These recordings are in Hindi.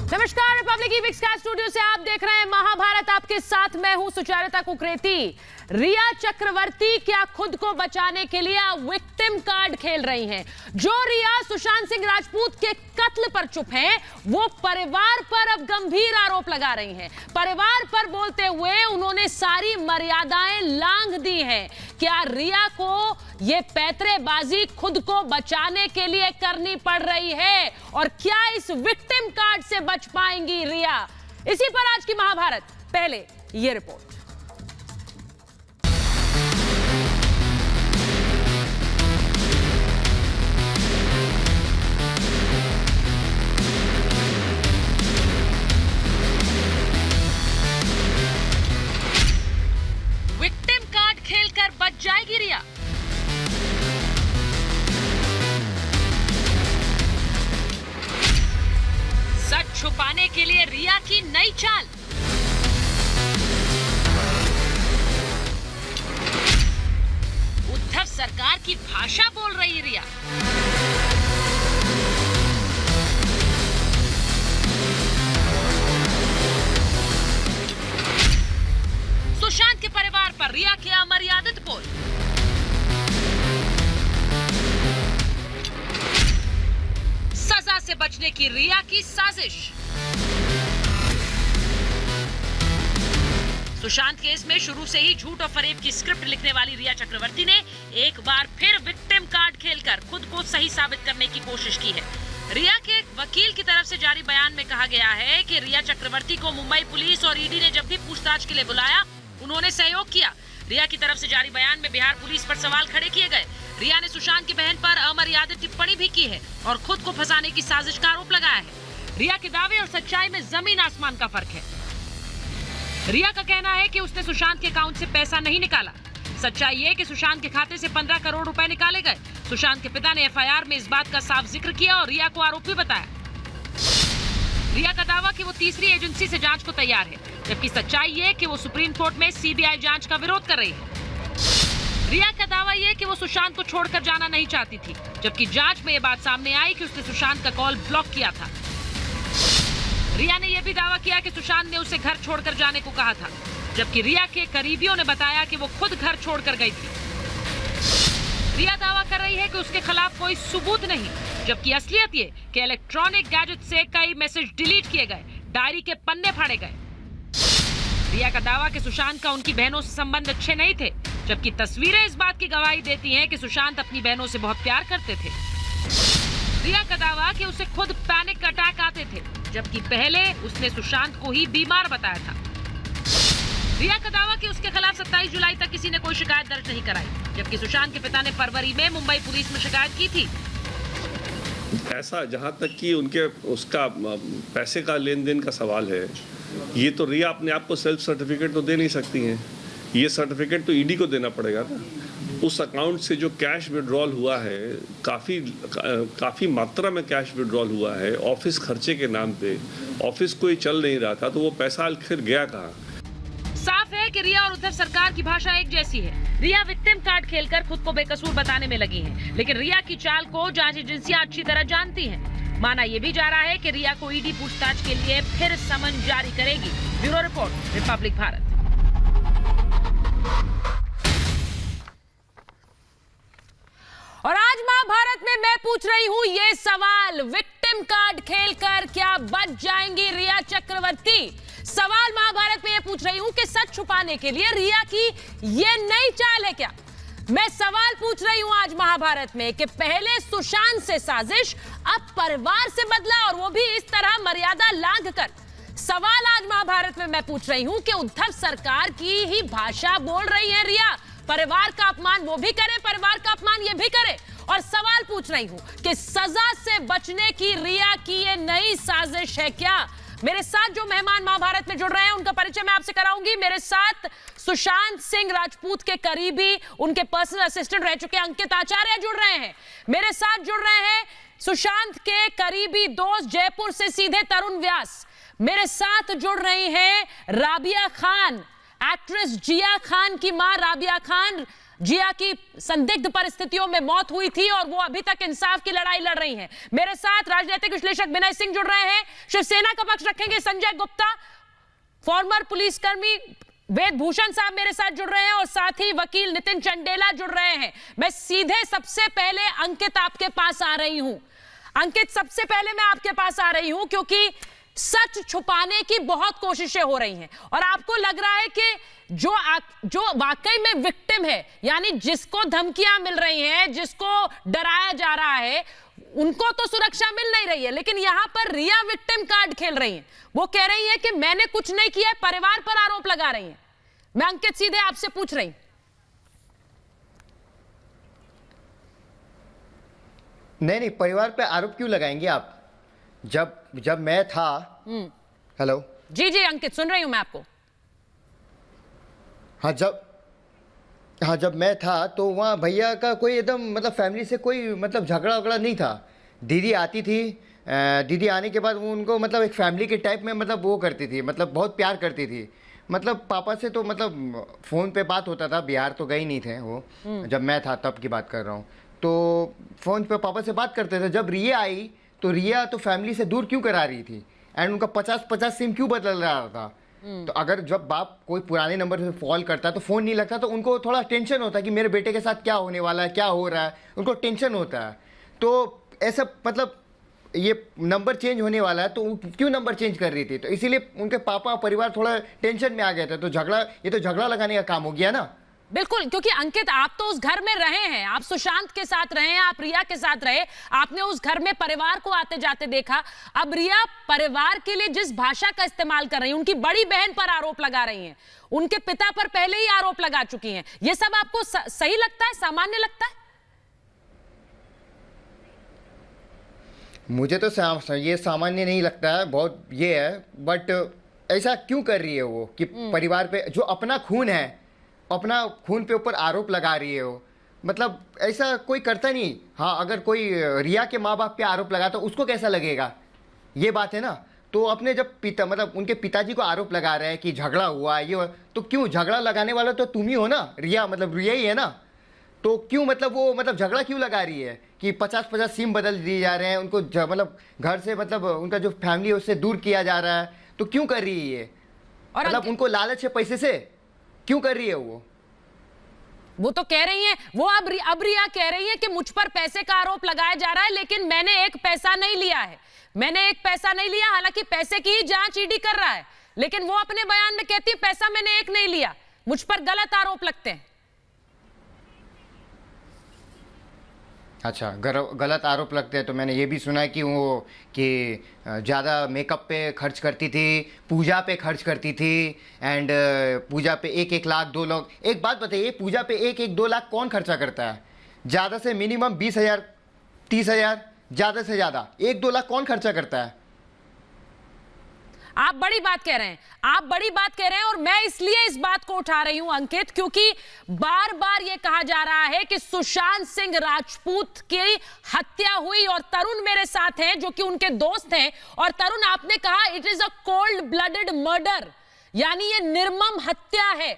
नमस्कार, रिपब्लिक की बिग स्टार स्टूडियो से आप देख रहे हैं महाभारत। आपके साथ मैं हूं सुचारिता कुकरेती। रिया चक्रवर्ती क्या खुद को बचाने के लिए विक्टिम कार्ड खेल रही हैं? जो रिया सुशांत सिंह राजपूत के कत्ल पर चुप हैं, वो परिवार पर अब गंभीर आरोप लगा रही हैं। परिवार पर बोलते हुए उन्होंने सारी मर्यादाएं लांघ दी हैं। क्या रिया को ये पैतरेबाजी खुद को बचाने के लिए करनी पड़ रही है? और क्या इस विक्टिम कार्ड से बच पाएंगी रिया? इसी पर आज की महाभारत। पहले ये रिपोर्ट। विक्टिम कार्ड खेलकर बच जाएगी रिया। सच छुपाने के लिए रिया की नई चाल। उद्धव सरकार की भाषा बोल रही रिया। सुशांत के परिवार पर रिया के अमर्यादित बोल। सजा से बचने की रिया की साजिश। सुशांत केस में शुरू से ही झूठ और फरेब की स्क्रिप्ट लिखने वाली रिया चक्रवर्ती ने एक बार फिर विक्टिम कार्ड खेलकर खुद को सही साबित करने की कोशिश की है। रिया के वकील की तरफ से जारी बयान में कहा गया है कि रिया चक्रवर्ती को मुंबई पुलिस और ईडी ने जब भी पूछताछ के लिए बुलाया, उन्होंने सहयोग किया। रिया की तरफ से जारी बयान में बिहार पुलिस पर सवाल खड़े किए गए। रिया ने सुशांत की बहन पर अमर्यादित टिप्पणी भी की है और खुद को फंसाने की साजिश का आरोप लगाया है। रिया के दावे और सच्चाई में जमीन आसमान का फर्क है। रिया का कहना है कि उसने सुशांत के अकाउंट से पैसा नहीं निकाला। सच्चाई ये कि सुशांत के खाते से 15 करोड़ रुपए निकाले गए। सुशांत के पिता ने एफआईआर में इस बात का साफ जिक्र किया और रिया को आरोपी बताया। रिया का दावा कि वो तीसरी एजेंसी से जांच को तैयार है, जबकि सच्चाई ये कि वो सुप्रीम कोर्ट में सीबीआई जांच का विरोध कर रही है। रिया का दावा ये कि वो सुशांत को छोड़कर जाना नहीं चाहती थी, जबकि जांच में ये बात सामने आई कि उसने सुशांत का कॉल ब्लॉक किया था। रिया ने यह भी दावा किया कि सुशांत ने उसे घर छोड़कर जाने को कहा था, जबकि रिया के करीबियों ने बताया कि वो खुद घर छोड़कर गई थी। रिया दावा कर रही है कि उसके खिलाफ कोई सबूत नहीं, जबकि असलियत ये कि इलेक्ट्रॉनिक गैजेट से कई मैसेज डिलीट किए गए, डायरी के पन्ने फाड़े गए। रिया का दावा कि सुशांत का उनकी बहनों से संबंध अच्छे नहीं थे, जबकि तस्वीरें इस बात की गवाही देती हैं कि सुशांत अपनी बहनों से बहुत प्यार करते थे। रिया का दावा कि उसे खुद पैनिक अटैक आते थे, जबकि पहले उसने सुशांत को ही बीमार बताया था। रिया का दावा कि उसके खिलाफ 27 जुलाई तक किसी ने कोई शिकायत दर्ज नहीं कराई, जबकि सुशांत के पिता ने फरवरी में मुंबई पुलिस में शिकायत की थी। ऐसा जहां तक कि उसका पैसे का लेन देन का सवाल है, ये तो रिया अपने आप को सेल्फ सर्टिफिकेट तो दे नहीं सकती हैं। ये सर्टिफिकेट तो ईडी को देना पड़ेगा ना। उस अकाउंट से जो कैश विड्रॉल हुआ है, काफ़ी मात्रा में कैश विड्रॉल हुआ है ऑफिस खर्चे के नाम पे। ऑफिस कोई चल नहीं रहा था, तो वो पैसा आखिर गया कहाँ? साफ है कि रिया और उद्धव सरकार की भाषा एक जैसी है। रिया विक्टिम कार्ड खेलकर खुद को बेकसूर बताने में लगी है, लेकिन रिया की चाल को जांच एजेंसियां अच्छी तरह जानती हैं। माना यह भी जा रहा है कि रिया को ईडी पूछताछ के लिए फिर समन जारी करेगी। Bureau report, Republic Bharat. और आज महाभारत में मैं पूछ रही हूं ये सवाल, विक्टिम कार्ड खेलकर क्या बच जाएंगी रिया चक्रवर्ती? सवाल महाभारत में ये पूछ रही हूं कि सच छुपाने के लिए रिया की ये नई चाल है क्या? मैं सवाल पूछ रही हूं आज महाभारत में कि पहले सुशांत से साजिश, अब परिवार से बदला, और वो भी इस तरह मर्यादा लांघकर। सवाल आज महाभारत में मैं पूछ रही हूं कि उद्धव सरकार की ही भाषा बोल रही है रिया। परिवार का अपमान वो भी करे, परिवार का अपमान ये भी करे। और सवाल पूछ रही हूं कि सजा से बचने की रिया की ये नई साजिश है क्या? मेरे साथ जो मेहमान महाभारत में जुड़ रहे हैं उनका परिचय मैं आपसे कराऊंगी। मेरे साथ सुशांत सिंह राजपूत के करीबी, उनके पर्सनल असिस्टेंट रह चुके अंकित आचार्य जुड़ रहे हैं। मेरे साथ जुड़ रहे हैं सुशांत के करीबी दोस्त जयपुर से सीधे तरुण व्यास। मेरे साथ जुड़ रही हैं राबिया खान, एक्ट्रेस जिया खान की मां राबिया खान। जिया की संदिग्ध परिस्थितियों में मौत हुई थी और वो अभी तक इंसाफ की लड़ाई लड़ रही हैं। मेरे साथ राजनीतिक विश्लेषक विनय सिंह जुड़ रहे हैं, शिवसेना का पक्ष रखेंगे संजय गुप्ता, फॉर्मर पुलिसकर्मी वेदभूषण साहब मेरे साथ जुड़ रहे हैं और साथ ही वकील नितिन चंडेला जुड़ रहे हैं। मैं सीधे सबसे पहले अंकित आपके पास आ रही हूं। अंकित, सबसे पहले मैं आपके पास आ रही हूं क्योंकि सच छुपाने की बहुत कोशिशें हो रही हैं और आपको लग रहा है कि जो वाकई में विक्टिम है, यानी जिसको धमकियां मिल रही हैं, जिसको डराया जा रहा है, उनको तो सुरक्षा मिल नहीं रही है, लेकिन यहां पर रिया विक्टिम कार्ड खेल रही हैं। वो कह रही है कि मैंने कुछ नहीं किया है, परिवार पर आरोप लगा रही हैं। मैं अंकित सीधे आपसे पूछ रही हूं। नहीं, परिवार पे आरोप क्यों लगाएंगे आप? जब मैं था, हेलो, जी अंकित सुन रही हूं मैं आपको। जब मैं था तो वहाँ भैया का कोई एकदम मतलब फैमिली से कोई मतलब झगड़ा वगड़ा नहीं था। दीदी आती थी, दीदी आने के बाद वो उनको मतलब एक फैमिली के टाइप में मतलब वो करती थी, मतलब बहुत प्यार करती थी। मतलब पापा से तो मतलब फ़ोन पे बात होता था, बिहार तो गए नहीं थे वो, जब मैं था तब की बात कर रहा हूँ। तो फ़ोन पे पापा से बात करते थे। जब रिया आई तो रिया तो फैमिली से दूर क्यों करा रही थी एंड उनका 50-50 सिम क्यों बदल रहा था? तो अगर जब बाप कोई पुराने नंबर से कॉल करता तो फ़ोन नहीं लगता तो उनको थोड़ा टेंशन होता है कि मेरे बेटे के साथ क्या होने वाला है, क्या हो रहा है, उनको टेंशन होता है। तो ऐसा मतलब ये नंबर चेंज होने वाला है तो क्यों नंबर चेंज कर रही थी? तो इसीलिए उनके पापा परिवार थोड़ा टेंशन में आ गए थे। तो ये तो झगड़ा लगाने का काम हो गया ना। बिल्कुल, क्योंकि अंकित आप तो उस घर में रहे हैं, आप सुशांत के साथ रहे हैं, आप रिया के साथ रहे, आपने उस घर में परिवार को आते जाते देखा। अब रिया परिवार के लिए जिस भाषा का इस्तेमाल कर रही है, उनकी बड़ी बहन पर आरोप लगा रही हैं, उनके पिता पर पहले ही आरोप लगा चुकी हैं। ये सब आपको सही लगता है, सामान्य लगता है? मुझे तो ये सामान्य नहीं लगता है, बहुत ये है। बट ऐसा क्यों कर रही है वो कि परिवार पे जो अपना खून है, अपना खून पे ऊपर आरोप लगा रही है वो? मतलब ऐसा कोई करता नहीं। हाँ, अगर कोई रिया के माँ बाप पे आरोप लगा तो उसको कैसा लगेगा, ये बात है ना। तो अपने जब मतलब उनके पिताजी को आरोप लगा रहे हैं कि झगड़ा हुआ ये, तो क्यों झगड़ा लगाने वाला तो तुम ही हो ना, रिया मतलब रिया ही है ना। तो क्यों मतलब वो मतलब झगड़ा क्यों लगा रही है कि 50-50 सिम बदल दिए जा रहे हैं, उनको मतलब घर से मतलब उनका जो फैमिली है उससे दूर किया जा रहा है, तो क्यों कर रही है ये? और मतलब उनको लालच है पैसे से, क्यों कर रही है वो तो कह रही हैं, वो अब रिया कह रही है कि मुझ पर पैसे का आरोप लगाया जा रहा है, लेकिन मैंने एक पैसा नहीं लिया है, मैंने एक पैसा नहीं लिया। हालांकि पैसे की ही जांच ईडी कर रहा है, लेकिन वो अपने बयान में कहती है पैसा मैंने एक नहीं लिया। मुझ पर गलत आरोप लगते हैं। अच्छा, गलत आरोप लगते हैं। तो मैंने ये भी सुना है कि ज़्यादा मेकअप पे खर्च करती थी, पूजा पे खर्च करती थी, एंड पूजा पे 1-1 लाख 2 लाख। एक बात बताइए, पूजा पे 1-2 लाख कौन खर्चा करता है? ज़्यादा से मिनिमम 20,000 30,000, ज़्यादा से ज़्यादा 1-2 लाख कौन खर्चा करता है? आप बड़ी बात कह रहे हैं, आप बड़ी बात कह रहे हैं, और मैं इसलिए इस बात को उठा रही हूं अंकित, क्योंकि बार बार यह कहा जा रहा है कि सुशांत सिंह राजपूत की हत्या हुई और तरुण मेरे साथ हैं जो कि उनके दोस्त हैं, और तरुण आपने कहा it is a cold blooded murder, यानी ये निर्मम हत्या है।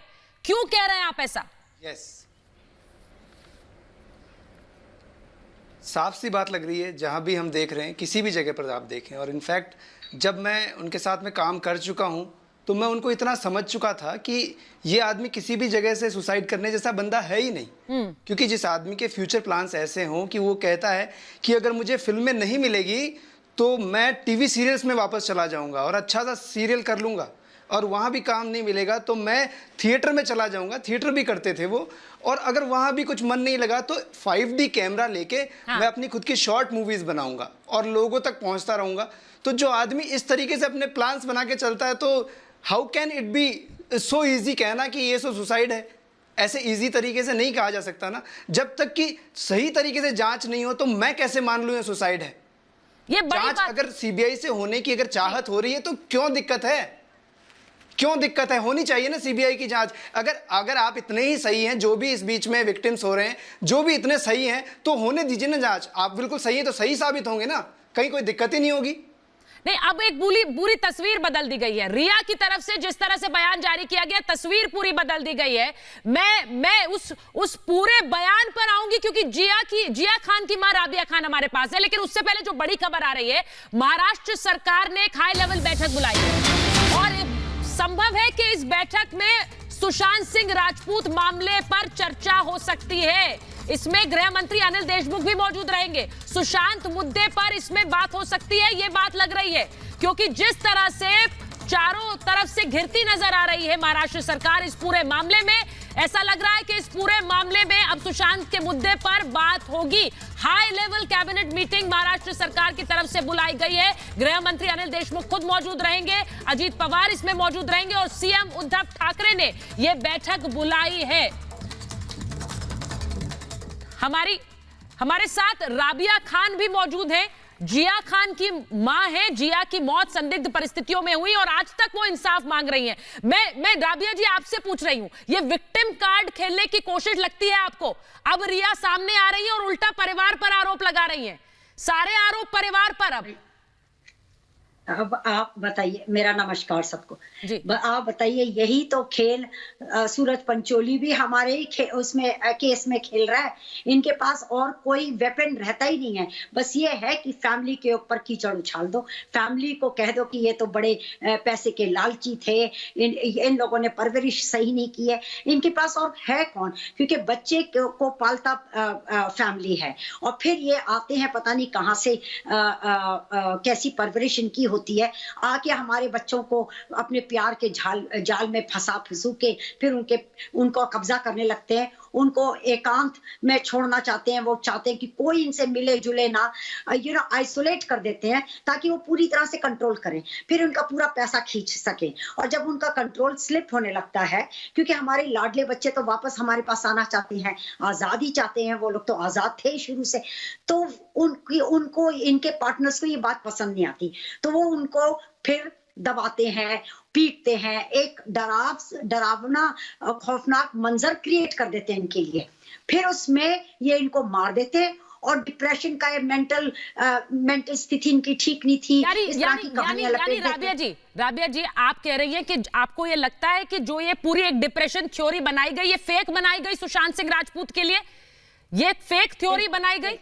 क्यों कह रहे हैं आप ऐसा? यस, साफ सी बात लग रही है। जहां भी हम देख रहे हैं, किसी भी जगह पर आप देखें, और इनफैक्ट जब मैं उनके साथ में काम कर चुका हूं तो मैं उनको इतना समझ चुका था कि ये आदमी किसी भी जगह से सुसाइड करने जैसा बंदा है ही नहीं। क्योंकि जिस आदमी के फ्यूचर प्लान्स ऐसे हों कि वो कहता है कि अगर मुझे फिल्में नहीं मिलेगी तो मैं टीवी सीरियल्स में वापस चला जाऊंगा और अच्छा सा सीरियल कर लूँगा, और वहाँ भी काम नहीं मिलेगा तो मैं थिएटर में चला जाऊंगा। थिएटर भी करते थे वो, और अगर वहाँ भी कुछ मन नहीं लगा तो 5D कैमरा लेके मैं अपनी खुद की शॉर्ट मूवीज़ बनाऊंगा और लोगों तक पहुँचता रहूँगा। तो जो आदमी इस तरीके से अपने प्लान्स बना के चलता है, तो how can it be so easy कहना कि ये सो सुसाइड है? ऐसे इजी तरीके से नहीं कहा जा सकता ना। जब तक कि सही तरीके से जांच नहीं हो तो मैं कैसे मान लूँ ये सुसाइड है? ये जांच अगर सीबीआई से होने की अगर चाहत हो रही है तो क्यों दिक्कत है? क्यों दिक्कत है? होनी चाहिए ना सीबीआई की जांच। अगर आप इतने ही सही हैं, जो भी इस बीच में विक्टिम्स हो रहे हैं, जो भी इतने सही हैं, तो होने दीजिए ना जांच। आप बिल्कुल सही है तो सही साबित होंगे ना, कहीं कोई दिक्कत ही नहीं होगी। नहीं, अब एक पूरी तस्वीर बदल दी गई है। रिया की तरफ से जिस तरह से बयान जारी किया गया, तस्वीर पूरी बदल दी गई है। मैं उस पूरे बयान पर आऊंगी, क्योंकि जिया खान की मां राबिया खान हमारे पास है। लेकिन उससे पहले जो बड़ी खबर आ रही है, महाराष्ट्र सरकार ने एक हाई लेवल बैठक बुलाई है और संभव है कि इस बैठक में सुशांत सिंह राजपूत मामले पर चर्चा हो सकती है। इसमें गृह मंत्री अनिल देशमुख भी मौजूद रहेंगे। सुशांत मुद्दे पर इसमें बात हो सकती है, ये बात लग रही है, क्योंकि जिस तरह से चारों तरफ से घिरती नजर आ रही है महाराष्ट्र सरकार इस पूरे मामले में, ऐसा लग रहा है कि इस पूरे मामले में अब सुशांत के मुद्दे पर बात होगी। High level cabinet meeting Maharashtra सरकार की तरफ से बुलाई गई है। गृह मंत्री अनिल देशमुख खुद मौजूद रहेंगे, अजीत पवार इसमें मौजूद रहेंगे और सीएम उद्धव ठाकरे ने यह बैठक बुलाई है। हमारे साथ राबिया खान भी मौजूद है। जिया खान की मां है। जिया की मौत संदिग्ध परिस्थितियों में हुई और आज तक वो इंसाफ मांग रही हैं। मैं राबिया जी आपसे पूछ रही हूं, ये विक्टिम कार्ड खेलने की कोशिश लगती है आपको? अब रिया सामने आ रही है और उल्टा परिवार पर आरोप लगा रही हैं, सारे आरोप परिवार पर। अब आप बताइए, मेरा नमस्कार सबको जी। आप बताइए, यही तो खेल सूरज पंचोली भी हमारे ही उसमें केस में खेल रहा है। इनके पास और कोई वेपन रहता ही नहीं है, बस ये है कि फैमिली के ऊपर कीचड़ उछाल दो, फैमिली को कह दो कि ये तो बड़े पैसे के लालची थे, इन लोगों ने परवरिश सही नहीं की है। इनके पास और है कौन, क्योंकि बच्चे को पालता फैमिली है और फिर ये आते हैं पता नहीं कहाँ से कैसी परवरिश इनकी होती है, आके हमारे बच्चों को अपने प्यार के जाल में फंसू के फिर उनको कब्जा करने लगते हैं, उनको एकांत में छोड़ना चाहते हैं। वो चाहते हैं कि कोई इनसे मिले जुले ना, आइसोलेट कर देते हैं ताकि वो पूरी तरह से कंट्रोल करें, फिर उनका पूरा पैसा खींच सके। और जब उनका कंट्रोल स्लिप होने लगता है, क्योंकि हमारे लाडले बच्चे तो वापस हमारे पास आना चाहते हैं, आजादी चाहते हैं, वो लोग तो आजाद थे शुरू से, तो उनको इनके पार्टनर्स को ये बात पसंद नहीं आती, तो वो उनको फिर दबाते हैं, पीटते हैं, एक डरावना खौफनाक मंजर क्रिएट कर देते हैं इनके लिए, फिर उसमें ये इनको मार देते हैं। और डिप्रेशन का ये मेंटल स्थिति इनकी ठीक नहीं थी। यानी राबिया जी आप कह रही हैं कि आपको ये लगता है कि जो ये पूरी एक डिप्रेशन थ्योरी बनाई गई, ये फेक बनाई गई सुशांत सिंह राजपूत के लिए, ये फेक थ्योरी बनाई गई?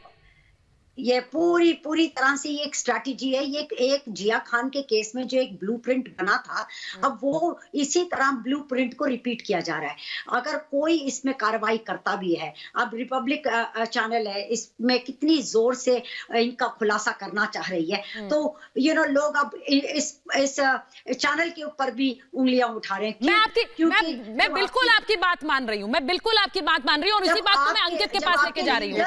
ये पूरी तरह से ये एक स्ट्रैटेजी है। ये एक जिया खान के केस में जो एक ब्लूप्रिंट बना था, अब वो इसी तरह ब्लूप्रिंट को रिपीट किया जा रहा है। अगर कोई इसमें कार्रवाई करता भी है, अब रिपब्लिक चैनल है, इसमें कितनी जोर से इनका खुलासा करना चाह रही है, तो लोग अब इस चैनल के ऊपर भी उंगलियां उठा रहे हैं। मैं बिल्कुल आपकी बात मान रही हूँ, मैं बिल्कुल आपकी बात मान रही हूँ और इसी बात को मैं अंकित के पास लेके जा रही हूँ।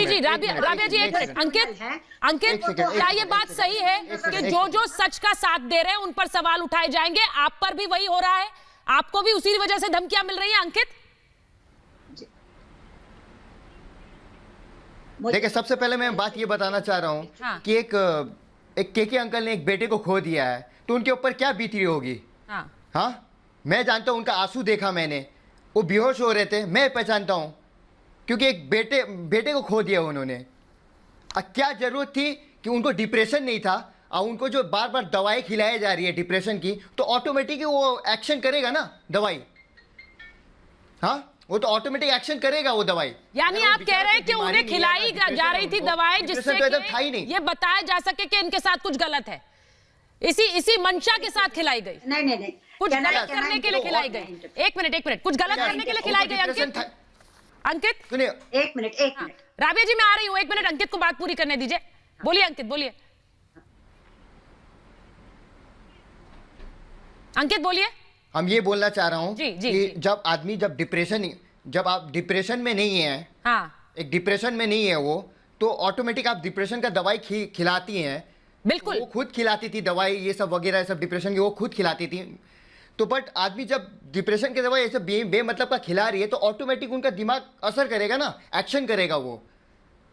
जी राबिया जी अंकित, क्या ये बात सही है कि जो सच का साथ दे रहे हैं उन पर सवाल उठाए जाएंगे? आप पर भी वही हो रहा है, आपको भी उसी वजह से धमकियां मिल रही हैं अंकित? देखिए, सबसे पहले मैं बात ये बताना चाह रहा हूँ कि एक केके अंकल ने एक बेटे को खो दिया है, तो उनके ऊपर क्या बीती होगी। हाँ, मैं जानता हूँ, उनका आंसू देखा मैंने, वो बेहोश हो रहे थे, मैं पहचानता हूँ, क्योंकि एक बेटे को खो दिया उन्होंने। क्या जरूरत थी कि उनको डिप्रेशन नहीं था, और उनको जो बार बार दवाई खिलाई जा रही है डिप्रेशन की, तो ऑटोमेटिक वो एक्शन करेगा ना दवाई। हाँ, वो तो ऑटोमेटिक एक्शन करेगा वो दवाई। यानी आप कह रहे हैं कि उन्हें खिलाई जा रही थी दवाई जिससे ये बताया जा सके कि इनके साथ कुछ गलत है, इसी मंशा के साथ खिलाई गई? नहीं, कुछ गलत करने के लिए खिलाई गई? एक मिनट, कुछ गलत करने के लिए खिलाई गई अंकित? सुनिए, एक मिनट राबिया जी मैं आ रही हूँ, एक मिनट अंकित को बात पूरी करने दीजिए। बोलिए अंकित, बोलिए। अंकित बोलिए। हम ये बोलना चाह रहा हूँ कि जब आप डिप्रेशन में नहीं है, हाँ, एक डिप्रेशन में नहीं है वो, तो ऑटोमेटिक आप डिप्रेशन का दवाई खिलाती हैं। बिल्कुल, वो खुद खिलाती थी दवाई, ये सब वगैरह सब डिप्रेशन की वो खुद खिलाती थी। तो बट आदमी जब डिप्रेशन की दवाई ऐसे बेमतलब का खिला रही है, तो ऑटोमेटिक उनका दिमाग असर करेगा ना, एक्शन करेगा वो।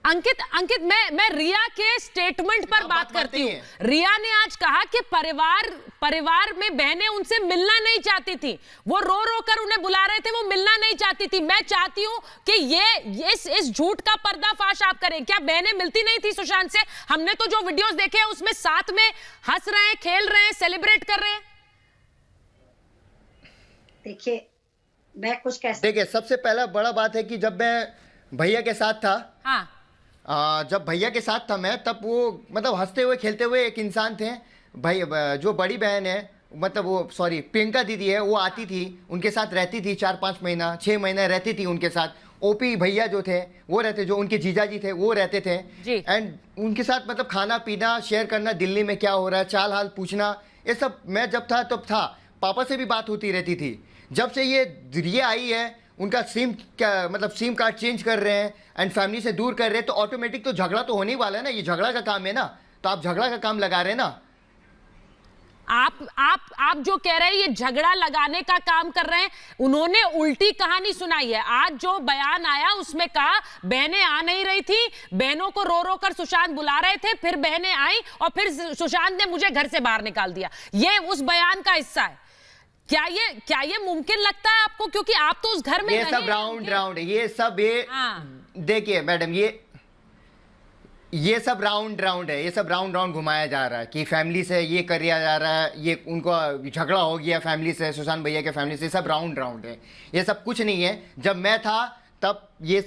अंकित मैं रिया के स्टेटमेंट पर बात करती हूँ। रिया ने आज कहा कि परिवार में बहनें उनसे मिलना नहीं चाहती थी, वो रो रो कर उन्हें बुला रहे थे, वो मिलना नहीं चाहती थी। मैं चाहती हूँ कि ये इस झूठ का पर्दाफाश आप करें। क्या बहनें मिलती नहीं थी सुशांत से? हमने तो जो वीडियोस देखे हैं उसमें साथ में हंस रहे हैं, खेल रहे हैं, सेलिब्रेट कर रहे हैं। देखिए मैं कुछ कह देखिए, सबसे पहला बड़ा बात है कि जब मैं भैया के साथ था, हाँ, जब भैया के साथ था मैं, तब वो मतलब हंसते हुए खेलते हुए एक इंसान थे। भाई जो बड़ी बहन है, मतलब वो सॉरी प्रियंका दीदी है, वो आती थी, उनके साथ रहती थी 4-5 महीना 6 महीना रहती थी उनके साथ। ओपी भैया जो थे वो रहते, जो उनके जीजा जी थे वो रहते थे। एंड उनके साथ मतलब खाना पीना शेयर करना, दिल्ली में क्या हो रहा है, चाल हाल पूछना, ये सब मैं जब था तब था। पापा से भी बात होती रहती थी। जब से ये रिया आई है, उनका सिम कार्ड चेंज कर रहे हैं एंड फैमिली से दूर कर रहे हैं, तो ऑटोमेटिक तो झगड़ा तो होने ही वाला है ना। ये झगड़ा का काम है ना, तो आप झगड़ा का काम लगा रहे हैं ना। आप जो कह रहे हैं ये झगड़ा लगाने का काम कर रहे हैं, उन्होंने उल्टी कहानी सुनाई है। आज जो बयान आया उसमें कहा बहनें आ नहीं रही थी, बहनों को रो रो कर सुशांत बुला रहे थे, फिर बहनें आई और फिर सुशांत ने मुझे घर से बाहर निकाल दिया। ये उस बयान का हिस्सा है। क्या ये मुमकिन लगता है आपको? क्योंकि आप तो उस घर में ये सब राउंड ये सब देखिए मैडम, ये सब राउंड है। ये सब राउंड घुमाया जा रहा है कि फैमिली से ये किया जा रहा है, ये उनको झगड़ा हो गया फैमिली से, सुशांत भैया के फैमिली से। सब राउंड है, ये सब कुछ नहीं है। जब मैं था तब ये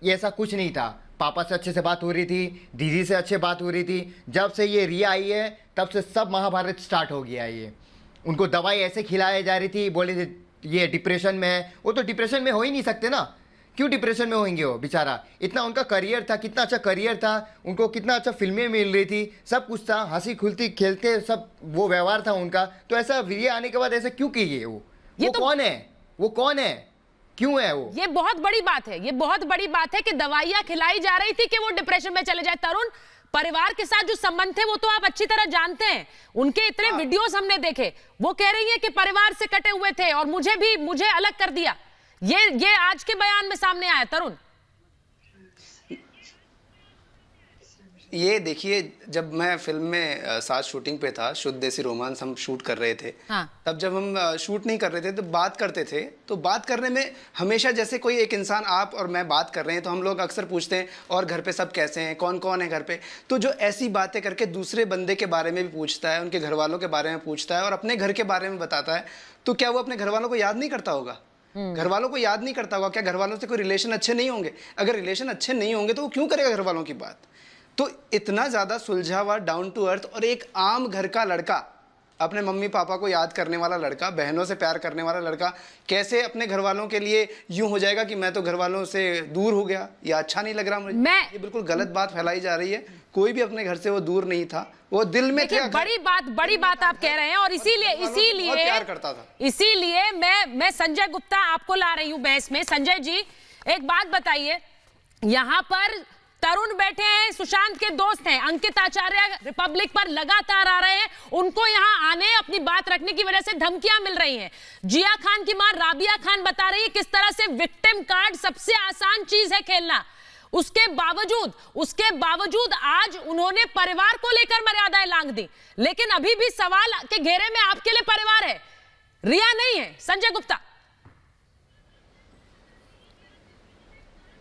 ऐसा कुछ नहीं था। पापा से अच्छे से बात हो रही थी, दीदी से अच्छे बात हो रही थी। जब से ये रिया आई है तब से सब महाभारत स्टार्ट हो गया है। ये उनको दवाई ऐसे खिलाई जा रही थी, बोले ये डिप्रेशन में है। वो तो डिप्रेशन में हो ही नहीं सकते ना, क्यों डिप्रेशन में होंगे वो बेचारा? इतना उनका करियर था, कितना अच्छा करियर था, उनको कितना अच्छा फिल्में मिल रही थी, सब कुछ था, हंसी खुलती खेलते सब वो व्यवहार था उनका। तो ऐसा वीडियो आने के बाद ऐसा क्यों कीजिए? वो कौन है? वो कौन है? क्यों है वो? ये बहुत बड़ी बात है, ये बहुत बड़ी बात है कि दवाइयां खिलाई जा रही थी कि वो डिप्रेशन में चले जाए। तरुण, परिवार के साथ जो संबंध थे वो तो आप अच्छी तरह जानते हैं, उनके इतने वीडियोस हमने देखे। वो कह रही है कि परिवार से कटे हुए थे और मुझे अलग कर दिया। ये आज के बयान में सामने आया। तरुण, ये देखिए, जब मैं फिल्म में साथ शूटिंग पे था, शुद्ध देसी रोमांस हम शूट कर रहे थे, हाँ। तब जब हम शूट नहीं कर रहे थे तो बात करते थे। तो बात करने में हमेशा जैसे कोई एक इंसान, आप और मैं बात कर रहे हैं, तो हम लोग अक्सर पूछते हैं और घर पे सब कैसे हैं, कौन कौन है घर पे। तो जो ऐसी बातें करके दूसरे बंदे के बारे में भी पूछता है, उनके घर वालों के बारे में पूछता है और अपने घर के बारे में बताता है, तो क्या वो अपने घर वालों को याद नहीं करता होगा? घर वालों को याद नहीं करता होगा? क्या घर वालों से कोई रिलेशन अच्छे नहीं होंगे? अगर रिलेशन अच्छे नहीं होंगे तो वो क्यों करेगा घर वालों की बात? तो इतना ज़्यादा सुलझा हुआ, डाउन टू अर्थ और एक आम घर का लड़का, अपने मम्मी पापा को याद करने वाला लड़का, बहनों से प्यार करने वाला लड़का, कैसे अपने घर वालों के लिए यूं हो जाएगा कि मैं तो घर वालों से दूर हो गया या अच्छा नहीं लग रहा मुझे? ये बिल्कुल गलत बात फैलाई जा रही है। कोई भी अपने घर से वो दूर नहीं था, वो दिल में थे। बड़ी बात आप कह रहे हैं और इसीलिए प्यार करता था। इसीलिए मैं संजय गुप्ता आपको ला रही हूं बहस में। संजय जी, एक बात बताइए, यहां पर तरुण बैठे हैं, सुशांत के दोस्त हैं, अंकित आचार्य रिपब्लिक पर लगातार आ रहे हैं, उनको यहां आने, अपनी बात रखने की वजह से धमकियां मिल रही हैं। जिया खान की मां राबिया खान बता रही है किस तरह से विक्टिम कार्ड सबसे आसान चीज है खेलना। उसके बावजूद आज उन्होंने परिवार को लेकर मर्यादाएं लांघ दी, लेकिन अभी भी सवाल के घेरे में आपके लिए परिवार है, रिया नहीं है। संजय गुप्ता।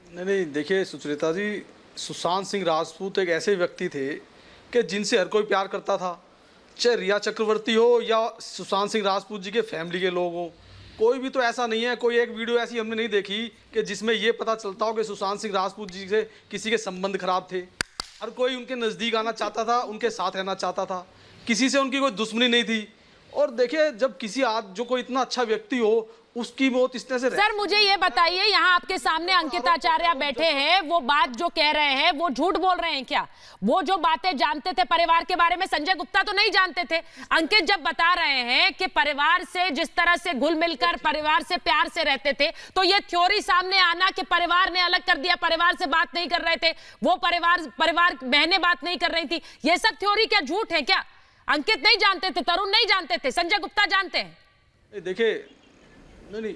नहीं, देखिए सुचरिता जी, सुशांत सिंह राजपूत एक ऐसे व्यक्ति थे कि जिनसे हर कोई प्यार करता था, चाहे रिया चक्रवर्ती हो या सुशांत सिंह राजपूत जी के फैमिली के लोग हों। कोई भी तो ऐसा नहीं है, कोई एक वीडियो ऐसी हमने नहीं देखी कि जिसमें ये पता चलता हो कि सुशांत सिंह राजपूत जी से किसी के संबंध खराब थे। हर कोई उनके नज़दीक आना चाहता था, उनके साथ रहना चाहता था, किसी से उनकी कोई दुश्मनी नहीं थी। और देखिए, जब किसी जो कोई इतना अच्छा व्यक्ति हो, उसकी मौत इस तरह से। सर मुझे ये बताइए, यहाँ आपके सामने अंकित आचार्य बैठे हैं, वो बात जो कह रहे हैं वो झूठ बोल रहे हैं क्या? वो जो बातें जानते थे परिवार के बारे में, संजय गुप्ता तो नहीं जानते थे। अंकित जब बता रहे हैं कि परिवार से जिस तरह से घुल मिलकर परिवार से प्यार से रहते थे, तो ये थ्योरी सामने आना कि परिवार ने अलग कर दिया, परिवार से बात नहीं कर रहे थे, वो परिवार बहनें बात नहीं कर रही थी, ये सब थ्योरी क्या झूठ है क्या? अंकित नहीं जानते थे, तरुण नहीं जानते थे, संजय गुप्ता जानते हैं। देखिए, नहीं,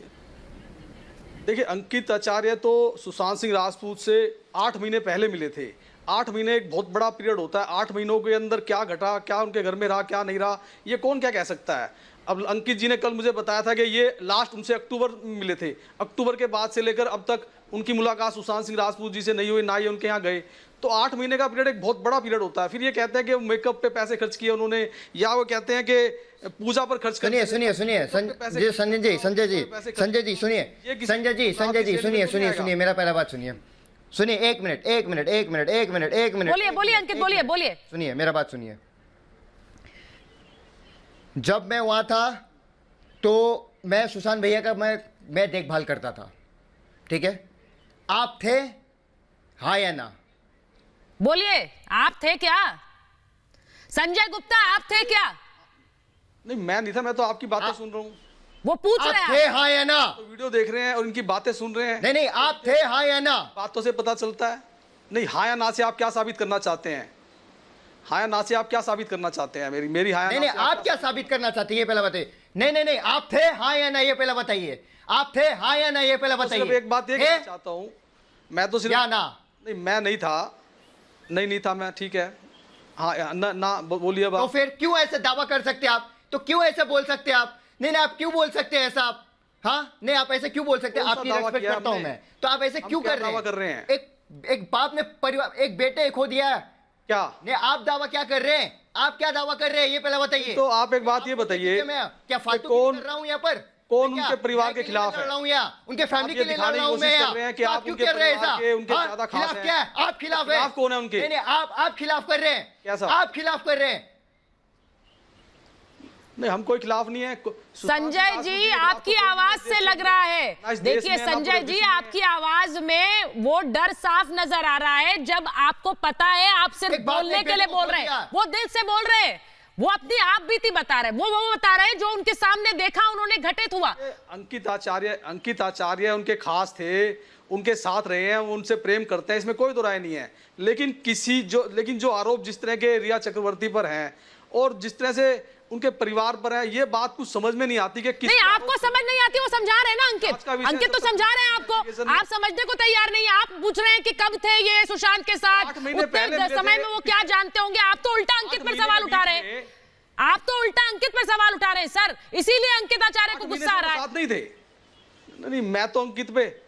देखिए, अंकित आचार्य तो सुशांत सिंह राजपूत से 8 महीने पहले मिले थे। 8 महीने एक बहुत बड़ा पीरियड होता है। 8 महीनों के अंदर क्या घटा, क्या उनके घर में रहा, क्या नहीं रहा, ये कौन क्या कह सकता है। अब अंकित जी ने कल मुझे बताया था कि ये लास्ट उनसे अक्टूबर में मिले थे। अक्टूबर के बाद से लेकर अब तक उनकी मुलाकात सुशांत सिंह राजपूत जी से नहीं हुई, ना ही उनके यहाँ गए। तो 8 महीने का पीरियड एक बहुत बड़ा पीरियड होता है। फिर ये कहते हैं कि मेकअप पे पैसे खर्च किए उन्होंने, या वो कहते हैं कि पूजा पर खर्च सुनिए सुनिए सुनिए संजय जी सुनिए मेरा पहला बात सुनिए। एक मिनट बोलिए अंकित, बोलिए। सुनिए मेरा बात सुनिए। जब मैं वहां था तो मैं सुशांत भैया का मैं देखभाल करता था, ठीक है। आप थे, हाँ या ना? बोलिए, आप थे क्या? संजय गुप्ता, आप थे क्या? नहीं, मैं नहीं था, मैं तो आपकी बातें सुन रहा हूँ। वो पूछ रहे आप हैं। थे, हाँ या ना? तो वीडियो देख रहे हैं और इनकी बातें सुन रहे हैं। नहीं, आप थे, हाँ या ना? बातों से पता चलता है। नहीं, हाँ या ना से आप क्या साबित करना चाहते हैं? हाँ या ना से आप क्या साबित करना चाहते हैं? मेरी हाँ या नहीं, आप क्या साबित करना चाहते हैं ये पहला बताइए। नहीं, आप थे, हाँ या ना, ये पहला बताइए। आप थे, हाँ या ना, ये पहला बताइए। सिर्फ एक बात ये कहना चाहता हूँ, मैं तो सिर्फ या ना? नहीं, मैं नहीं था, नहीं था मैं, ठीक है। हाँ ना बोलिए। तो फिर क्यों ऐसे दावा कर सकते हैं आप? तो क्यों ऐसे बोल सकते हैं आप? नहीं, आप क्यों बोल सकते हैं ऐसा आप? हाँ, नहीं, आप ऐसे क्यों बोल सकते हैं? आपकी रेस्पेक्ट करता हूं मैं, तो आप ऐसे क्यों कर रहे हैं? एक बाप ने परिवार, एक बेटे खो दिया क्या? नहीं, आप दावा क्या कर रहे हैं? आप क्या दावा कर रहे हैं ये पहले बताइए। तो आप एक बात ये बताइए, मैं क्या फालतू कौन कर रहा हूं यहाँ पर? कौन उनके परिवार के खिलाफ है? उनके फैमिली के लिए लड़ रहा हूं मैं यहाँ। कि आप क्यों उनके कर रहे हैं ऐसा? उनके ज्यादा खास हैं। क्या है? आप खिलाफ है? खिलाफ कौन है उनके? नहीं, आप खिलाफ कर रहे हैं। कैसा? आप खिलाफ कर रहे हैं। नहीं, हम कोई खिलाफ नहीं है। संजय जी, आपकी आवाज से लग रहा है। देखिए संजय जी, आपकी आवाज में वो डर साफ नजर आ रहा है। जब आपको पता है आप सिर्फ बोलने के लिए बोल रहे हैं, वो दिल से बोल रहे हैं, वो अपनी आप बीती बता रहे हैं, वो बता रहे हैं जो उनके सामने देखा, उन्होंने घटित हुआ। अंकित आचार्य उनके खास थे, उनके साथ रहे हैं, उनसे प्रेम करते हैं, इसमें कोई दो राय नहीं है। लेकिन जो आरोप जिस तरह के रिया चक्रवर्ती पर हैं और जिस तरह से उनके परिवार पर है, ये बात कुछ समझ में नहीं आती कि नहीं, आपको समझ नहीं आती, वो समझा रहे हैं ना अंकित तो समझा रहे हैं आपको। आप समझने को तैयार नहीं है। आप पूछ रहे हैं कि कब थे ये सुशांत के साथ, उतने समय में वो क्या जानते होंगे। आप तो उल्टा अंकित पर सवाल उठा रहे हैं। आप तो उल्टा अंकित पर सवाल उठा रहे हैं सर, इसीलिए अंकित आचार्य को गुस्सा आ रहा है। नहीं थे, नहीं, मैं तो अंकित पे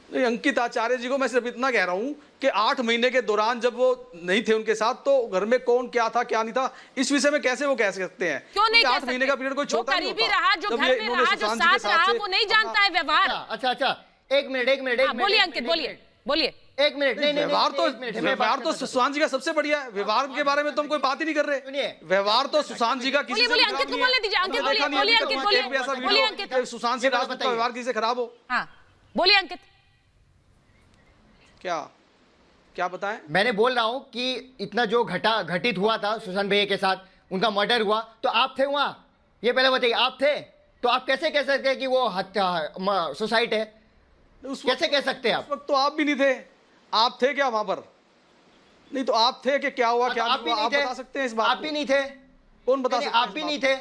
नहीं, अंकित आचार्य जी को मैं सिर्फ इतना कह रहा हूं कि 8 महीने के दौरान जब वो नहीं थे उनके साथ, तो घर में कौन क्या था क्या नहीं था, इस विषय में कैसे वो कह सकते हैं? क्यों नहीं? 8 महीने का पीरियड कोई छोटा नहीं होता। रहा, जो घर में रहा, जो साथ रहा, वो नहीं जानता है व्यवहार। अच्छा, एक मिनट बोलिए अंकित, बोलिए। एक मिनट, नहीं, व्यवहार तो सुशांत जी का सबसे बढ़िया है। व्यवहार के बारे में तो हम कोई बात ही नहीं कर रहे। व्यवहार तो सुशांत जी का किसी बोलिए अंकित को बोलने दीजिए। अंकित बोलिए अंकित, सुशांत सिंह राजपूत का व्यवहार किसी से खराब हो? हाँ बोलिए अंकित। क्या बताएं? मैंने बोल रहा हूं कि इतना जो घटित हुआ था सुशांत भैया के साथ, उनका मर्डर हुआ, तो आप थे वहां? ये पहले बताइए, आप थे? तो आप कैसे कह सकते हैं कि वो सुसाइड है? कैसे कह सकते हैं आप? उस वक्त तो आप भी नहीं थे। आप थे क्या वहां पर? नहीं, तो आप थे कि क्या हुआ क्या आप भी नहीं हुआ? नहीं थे? आप बता सकते हैं इस बात को? आप भी नहीं थे? कौन बता सकता है? आप भी नहीं थे?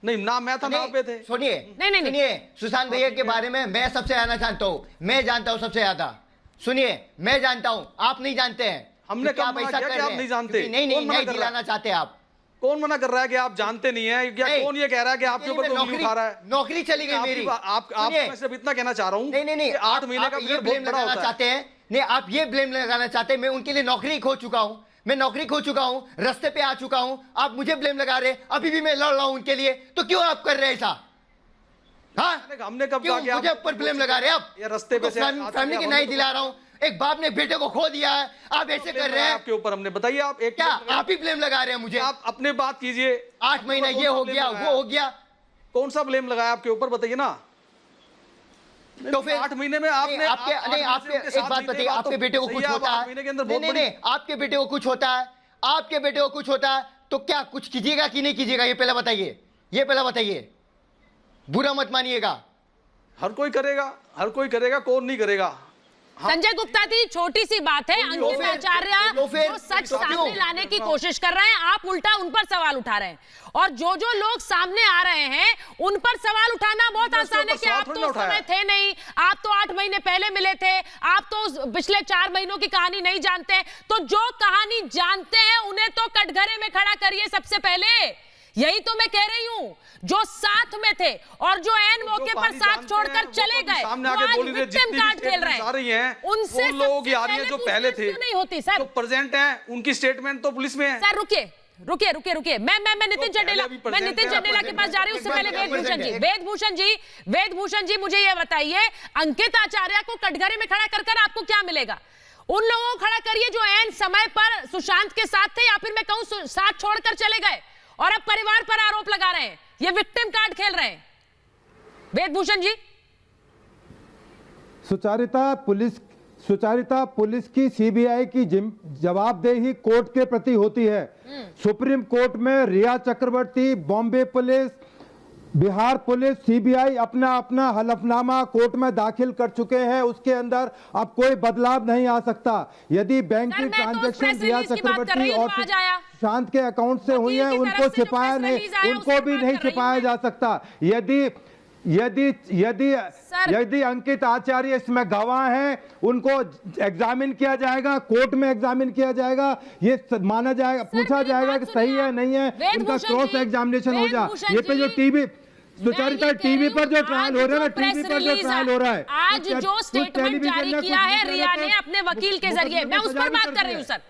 नहीं, ना मैं था ना आप पे थे। सुनिए, सुनिए, सुशांत भैया के बारे में मैं सबसे ज्यादा जानता हूँ। मैं जानता हूँ सबसे ज्यादा। सुनिए, मैं जानता हूँ, आप नहीं जानते हैं। हमने कब मना किया कि आप नहीं जानते? नहीं दिलाना चाहते आप। कौन मना कर रहा है कि आप जानते नहीं है? या कौन ये कह रहा है कि आपके ऊपर उंगली उठा रहा है? नौकरी चली गई मेरी। आप मैं सिर्फ इतना कहना चाह रहा हूँ। नहीं, 8 महीने का ये ब्लेम लगाना चाहते हैं। नहीं, आप ये ब्लेम लगाना चाहते हैं। मैं उनके लिए नौकरी खो चुका हूँ, मैं नौकरी खो चुका हूँ, रास्ते पे आ चुका हूँ। आप मुझे ब्लेम लगा रहे हैं, अभी भी मैं लड़ रहा हूँ उनके लिए। तो क्यों आप कर रहे हैं ऐसा? हाँ, हमने कब क्यों मुझे ऊपर ब्लेम लगा रहे हैं आप? ये रास्ते पे फैमिली के नहीं दिला रहा हूँ। एक बाप ने बेटे को खो दिया है, आप ऐसे कर रहे हैं। आपके ऊपर हमने बताइए, आप एक क्या आप ही ब्लेम लगा रहे हैं मुझे? आप अपने बात कीजिए। 8 महीना ये हो गया, वो हो गया। कौन सा ब्लेम लगाया आपके ऊपर, बताइए ना। तो फिर 8 महीने में आपने आपके एक बात बताइए, आपके बेटे को कुछ होता है? नहीं, आपके बेटे को कुछ होता है, आपके बेटे को कुछ होता है तो क्या कुछ कीजिएगा कि नहीं कीजिएगा? ये पहले बताइए, ये पहले बताइए। बुरा मत मानिएगा। हर कोई करेगा, कौन नहीं करेगा? संजय गुप्ता जी, छोटी सी बात है, अंकित आचार्य जो सच सामने लाने की कोशिश कर रहे हैं, आप उल्टा उन पर सवाल उठा रहे हैं। और जो लोग सामने आ रहे हैं उन पर सवाल उठाना बहुत आसान है कि आप तो उस समय थे नहीं, आप तो 8 महीने पहले मिले थे, आप तो पिछले 4 महीनों की कहानी नहीं जानते। तो जो कहानी जानते हैं उन्हें तो कटघरे में खड़ा करिए सबसे पहले। यही तो मैं कह रही हूं, जो साथ में थे और जो एन मौके पर साथ छोड़कर चले गए, विक्टिम कार्ड खेल रहे हैं, उनसे लोग आ रही हैं जो पहले थे, नहीं होती सर, जो प्रेजेंट हैं, उनकी स्टेटमेंट तो पुलिस में है। सर रुकिए रुकिए रुकिए रुकिए, मैं नितिन चंडेला के पास जा रही हूं। उससे पहले वेदभूषण जी मुझे ये बताइए, अंकित आचार्य को कटघरे में खड़ा कर आपको क्या मिलेगा? उन लोगों को खड़ा करिए जो एन समय पर सुशांत के साथ थे, या फिर मैं कहूं साथ छोड़कर चले गए और अब परिवार पर आरोप लगा रहे हैं, ये विक्टिम कार्ड खेल रहे हैं। वेदभूषण जी, सुचारिता पुलिस की सीबीआई की जवाबदेही कोर्ट के प्रति होती है। सुप्रीम कोर्ट में Rhea Chakraborty, Bombay police, Bihar police, CBI अपना अपना हलफनामा कोर्ट में दाखिल कर चुके हैं। उसके अंदर अब कोई बदलाव नहीं आ सकता। यदि बैंक की ट्रांजैक्शन रिया चक्रवर्ती और सुशांत के अकाउंट से हुई है, उनको छिपाया नहीं, उनको भी नहीं छिपाया जा सकता। यदि अंकित आचार्य इसमें गवाह हैं, उनको एग्जामिन किया जाएगा, कोर्ट में एग्जामिन किया जाएगा, ये माना जाएगा, पूछा जाएगा कि सही है नहीं है, उनका क्रॉस एग्जामिनेशन हो जाए। ये पे जो टीवी सुचारिता टीवी पर जो ट्रायल हो रहा है, टीवी पर जो ट्रायल हो रहा है, आज जो स्टेटमेंट जारी किया है रिया ने अपने वकील के जरिए, मैं उस पर बात कर रही हूँ सर,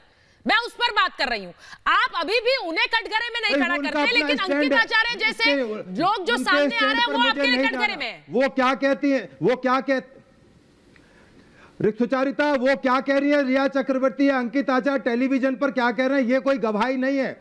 मैं उस पर बात कर रही हूँ। आप अभी भी उन्हें कटघरे में नहीं खड़ा करते, लेकिन अंकित आचार्य जैसे लोग जो सामने आ रहे हैं वो आपके लिए कटघरे में। वो क्या कहती है, सुचारिता वो क्या कह रही है, रिया चक्रवर्ती या अंकित आचार्य टेलीविजन पर क्या कह रहे हैं, ये कोई गवाही नहीं है।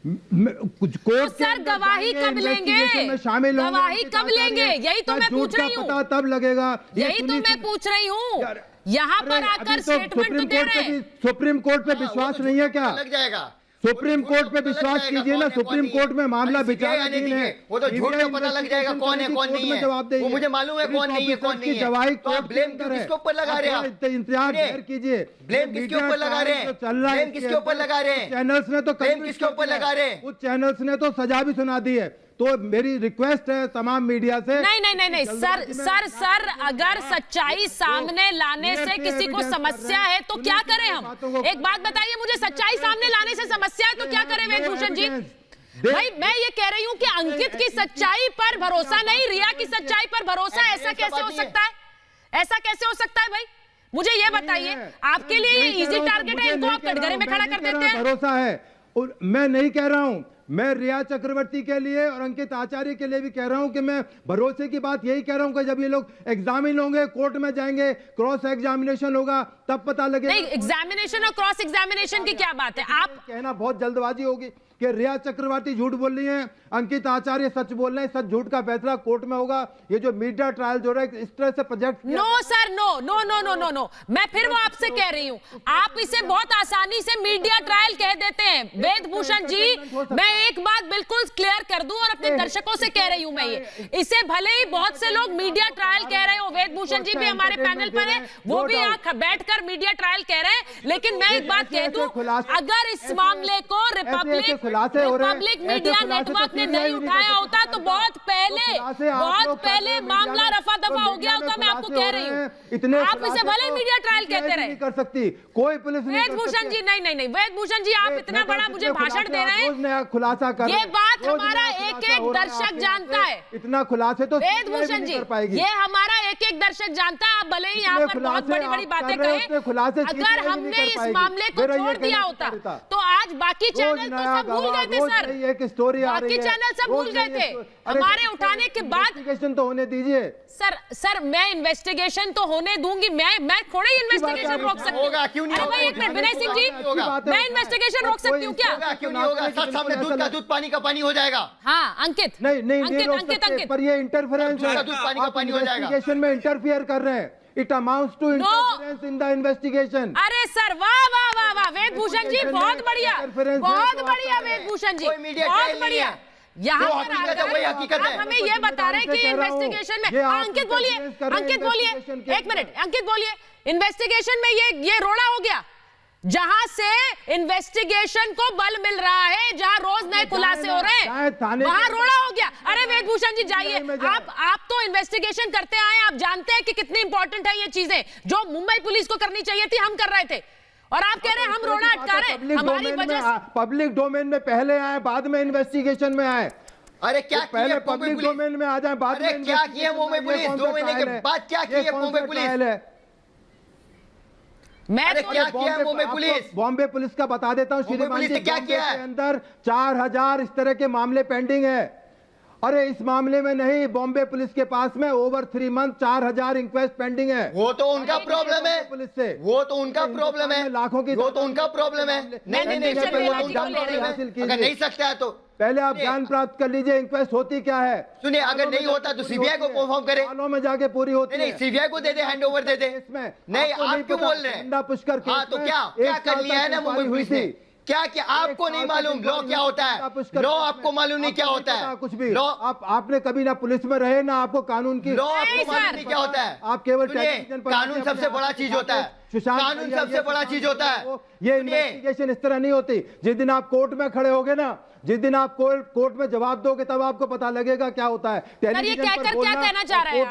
कोर्ट सर गवाही कब लेंगे, शामिल गवाही कब लेंगे, यही तो मैं पूछ रही हूँ, पता तब लगेगा। यही तो मैं पूछ रही हूँ, यहाँ पर आकर स्टेटमेंट तो दे रहे हैं। सुप्रीम कोर्ट पे विश्वास नहीं है क्या? लग जाएगा। सुप्रीम कोर्ट पे विश्वास कीजिए ना, सुप्रीम कोर्ट में मामला विचाराधीन है, वो तो झूठ का पता लग जाएगा कौन है कौन नहीं है, वो मुझे मालूम है कौन नहीं है कौन नहीं है। तो आप ब्लेम किसके ऊपर लगा रहे हैं? इंतजार कीजिए, ब्लेम किसके ऊपर लगा रहे हैं? ब्लेम किसके ऊपर लगा रहे हैं? चैनल्स ने तो ब्लेम किसके ऊपर लगा रहे हैं? उस चैनल्स ने तो सजा भी सुना दी है। तो मेरी रिक्वेस्ट है तमाम मीडिया से, नहीं सर, अगर सच्चाई सामने लाने से किसी को समस्या है तो क्या करें हम? एक बात बताइए मुझे, सच्चाई सामने लाने से समस्या है तो क्या करें वेदभूषण जी? भाई मैं ये कह रही हूँ कि अंकित की सच्चाई पर भरोसा नहीं, रिया की सच्चाई पर भरोसा, ऐसा कैसे हो सकता है? ऐसा कैसे हो सकता है भाई? मुझे ये बताइए, आपके लिए ये इजी टारगेट है, इनको आप कटघरे में खड़ा कर देते हैं? भरोसा है, और मैं नहीं कह रहा हूं, मैं रिया चक्रवर्ती के लिए और अंकित आचार्य के लिए भी कह रहा हूं कि मैं भरोसे की बात यही कह रहा हूं कि जब ये लोग एग्जामिन होंगे, कोर्ट में जाएंगे, क्रॉस एग्जामिनेशन होगा, तब पता लगेगा। नहीं, एग्जामिनेशन और क्रॉस एग्जामिनेशन की क्या बात है? आप कहना बहुत जल्दबाजी होगी कि रिया चक्रवर्ती झूठ बोल रही हैं, अंकित आचार्य सच बोल रहे हैं, सच झूठ का फैसला कोर्ट में होगा। ये जो मीडिया ट्रायल जो रहा है इस तरह से प्रोजेक्ट, नो सर, नो, मैं फिर वो आपसे कह रही हूँ, आप इसे बहुत आसानी से मीडिया ट्रायल कह देते हैं। वेदभूषण जी, मैं एक बात बिल्कुल क्लियर कर दूं और अपने दर्शकों से कह रही हूं मैं ये, इसे भले ही बहुत से लोग मीडिया ट्रायल कह रहे हो, वेदभूषण जी भी हमारे पैनल पर है, वो भी यहाँ बैठकर मीडिया ट्रायल कह रहे हैं, लेकिन मैं एक बात कह दूं, अगर इस मामले को रिपब्लिक मीडिया नेटवर्क ने नहीं उठाया होता तो बहुत पहले मामला रफा दफा हो गया होता। मैं आपको कह रही हूँ, आप इसे भले मीडिया ट्रायल कहते रहे, कर सकती कोई पुलिस। वेदभूषण जी नहीं, वेदभूषण जी आप इतना बड़ा मुझे भाषण दे रहे हैं, खुलासा कर, ये बात हमारा एक दर्शक जानता है, इतना खुलासे तो वेदभूषण जी ये हमारा एक दर्शक जानता है। आप भले ही यहाँ पर बहुत बड़ी बातें कहें, अगर हमने इस मामले को छोड़ दिया होता तो आज बाकी चैनल तो सब भूल गए थे सर, एक स्टोरी आ रही है, बाकी चैनल सब भूल गए थे। हमारे उठाने के बाद इन्वेस्टिगेशन तो होने दीजिए सर, मैं इन्वेस्टिगेशन तो होने दूंगी, मैं थोड़ी इन्वेस्टिगेशन रोक सकती हूँ? क्यों नहीं होगा? एक मिनट विनय सिंह जी, मैं इन्वेस्टिगेशन रोक सकती हूँ क्या? क्यों नहीं होगा? सब सामने दूध का दूध, पानी का पानी हो जाएगा। हाँ अंकित, नहीं, पर ये इंटरफेरेंस है, दूध पानी का पानी हो जाएगा। इन्वेस्टिगेशन में इंटरफियर कर रहे हैं, it amounts to interference in the investigation. अरे सर वाह वेदभूषण जी, बहुत बढ़िया वेदभूषण जी, बहुत बढ़िया। यहाँ पर आकर आप हमें ये बता रहे हैं कि इन्वेस्टिगेशन में, अंकित बोलिए, एक मिनट अंकित बोलिए, इन्वेस्टिगेशन में ये रोड़ा हो गया जहां से इन्वेस्टिगेशन को बल मिल रहा है, जहां रोज नए खुलासे हो रहे हैं, वहां रोड़ा हो गया। अरे वेदभूषण जी जाइए, आप तो इन्वेस्टिगेशन करते आए, आप जानते हैं कि कितनी इंपॉर्टेंट है ये चीजें, जो मुंबई पुलिस को करनी चाहिए थी, हम कर रहे थे, और आप कह रहे हैं हम रोड़ा अटका रहे हैं। हमारी वजह से पब्लिक डोमेन में पहले आए, बाद में इन्वेस्टिगेशन में आए। अरे क्या पहले पब्लिक डोमेन में आ जाए, बाद में क्या किया मुंबई पुलिस? 2 महीने के बाद क्या किया मुंबई पुलिस? मैं अरे क्या किया मुंबई पुलिस? बॉम्बे पुलिस का बता देता हूँ श्रीमान जी, क्या किया के अंदर 4000 इस तरह के मामले पेंडिंग है। अरे इस मामले में नहीं, बॉम्बे पुलिस के पास में ओवर 3 मंथ 4000 इंक्वेस्ट पेंडिंग है। वो तो उनका प्रॉब्लम है पुलिस से, वो तो उनका प्रॉब्लम है, लाखों की, वो तो उनका प्रॉब्लम है। नहीं अगर नहीं सकता है तो पहले आप ज्ञान प्राप्त कर लीजिए, इंक्वेस्ट होती क्या है। सुनिए, अगर नहीं होता तो सीबीआई को परफॉर्म करे, सालों में जाके पूरी होती नहीं, सीबीआई को दे दे, हैंड ओवर दे दे। इसमें नहीं, आप क्यों बोल रहे हैं? पुष्कर हाँ तो क्या कर लिया है ना मुंबई पुलिस ने? क्या आपको नहीं मालूम लॉ क्या होता है? लॉ आपको मालूम नहीं क्या होता है? कुछ भी लॉ आपने कभी ना पुलिस में रहे ना आपको कानून की लॉ आपको मालूम नहीं क्या होता है? आप केवल कानून सबसे बड़ा चीज होता है, कानून सबसे बड़ा चीज होता है। ये इन्वेस्टिगेशन इस तरह नहीं होती। जिस दिन आप कोर्ट में खड़े होगे ना, जिस दिन आप कोर्ट में जवाब दोगे, तब आपको पता लगेगा क्या होता है। सर ये कहकर क्या कहना चाह रहे हैं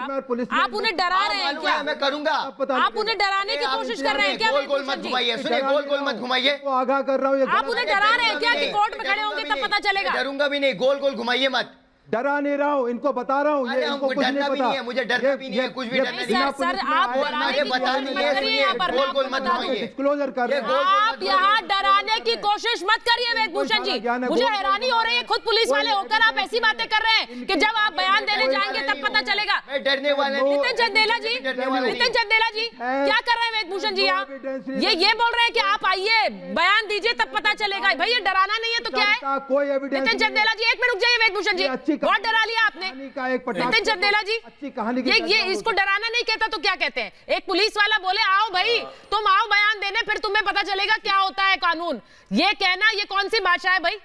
आप उन्हें डरा रहे हैं क्या? मैं करूंगा, आप उन्हें डराने की कोशिश कर रहे हैं क्या? गोल गोल मत घुमाइए, सुनिए, गोल गोल मत घुमाइए। आगाह कर रहा हूँ, आप उन्हें डरा रहे हैं क्या कि कोर्ट में खड़े होंगे तब पता चलेगा? डरूंगा भी नहीं, गोल गोल घुमाइए मत। डरा नहीं रहा हूँ, इनको बता रहा हूँ, ये इनको कुछ नहीं पता। मुझे डरना भी नहीं है, कुछ भी डरना नहीं है। सर आप डराने की कोशिश मत करिए, यहाँ पर गोल गोल मत घुमाइए, डिस्क्लोजर कर रहे हैं। आप यहाँ डराने की कोशिश मत करिए वेदभूषण जी। मुझे हैरानी हो रही है, खुद पुलिस वाले होकर आप ऐसी बातें कर रहे हैं कि जब आप बयान देने जाएंगे तब पता चलेगा। डरने वाले नितिन चंदेला जी, नितिन चंदेला जी क्या कर रहे हैं वेदभूषण जी? आप ये बोल रहे हैं कि आप आइए बयान दीजिए तब पता चलेगा। भाई ये डराना नहीं है तो क्या है? कोई एविडेंस। नितिन चंदेला जी एक मिनट रुक जाइए वेदभूषण जी, बहुत डरा लिया आपने। नितिन चंदेला जी, अच्छी कहानी ये इसको डराना नहीं कहता तो क्या कहते हैं? एक पुलिस वाला बोले आओ भाई तुम आओ बयान देने, फिर तुम्हें पता चलेगा क्या होता है कानून। ये कहना ये कौन सी भाषा है भाई?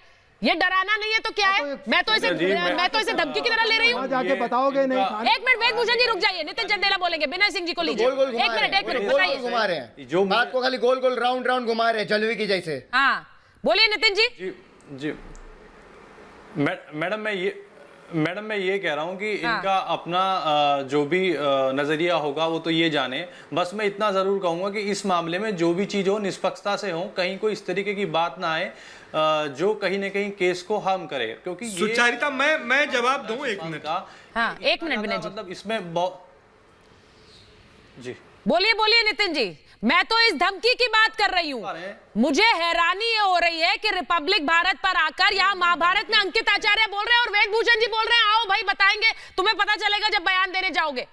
ये डराना नहीं है तो क्या है? मैं तो इसे धमकी की तरह ले रही हूँ। जाके बताओगे नहीं? एक मिनट वेदभूषण जी रुक जाइए, नितिन चंदेला बोलेंगे, विनय सिंह जी को लीजिए। एक मिनट बताइए। घुमा रहे हैं जो बात को, खाली गोल गोल राउंड राउंड घुमा रहे हैं जलवे की जैसे। हाँ बोलिए नितिन जी। जी मैडम मैं ये कह रहा हूँ कि इनका अपना जो भी नजरिया होगा वो तो ये जाने। बस मैं इतना जरूर कहूंगा कि इस मामले में जो भी चीज हो निष्पक्षता से हो, कहीं कोई इस तरीके की बात ना आए जो कहीं न कहीं केस को हार्म करे, क्योंकि सुचारिता मैं जवाब दूं एक मिनट का। हाँ एक मिनट विनय जी, मतलब इसमें बहुत जी बोलिए नितिन जी। मैं तो इस धमकी की बात कर रही हूँ। मुझे हैरानी ये हो रही है कि रिपब्लिक भारत पर आकर यहाँ महाभारत में अंकित आचार्य बोल रहे हैं और वेदभूषण जी बोल रहे हैं आओ भाई बताएंगे, तुम्हें पता चलेगा जब बयान देने जाओगे।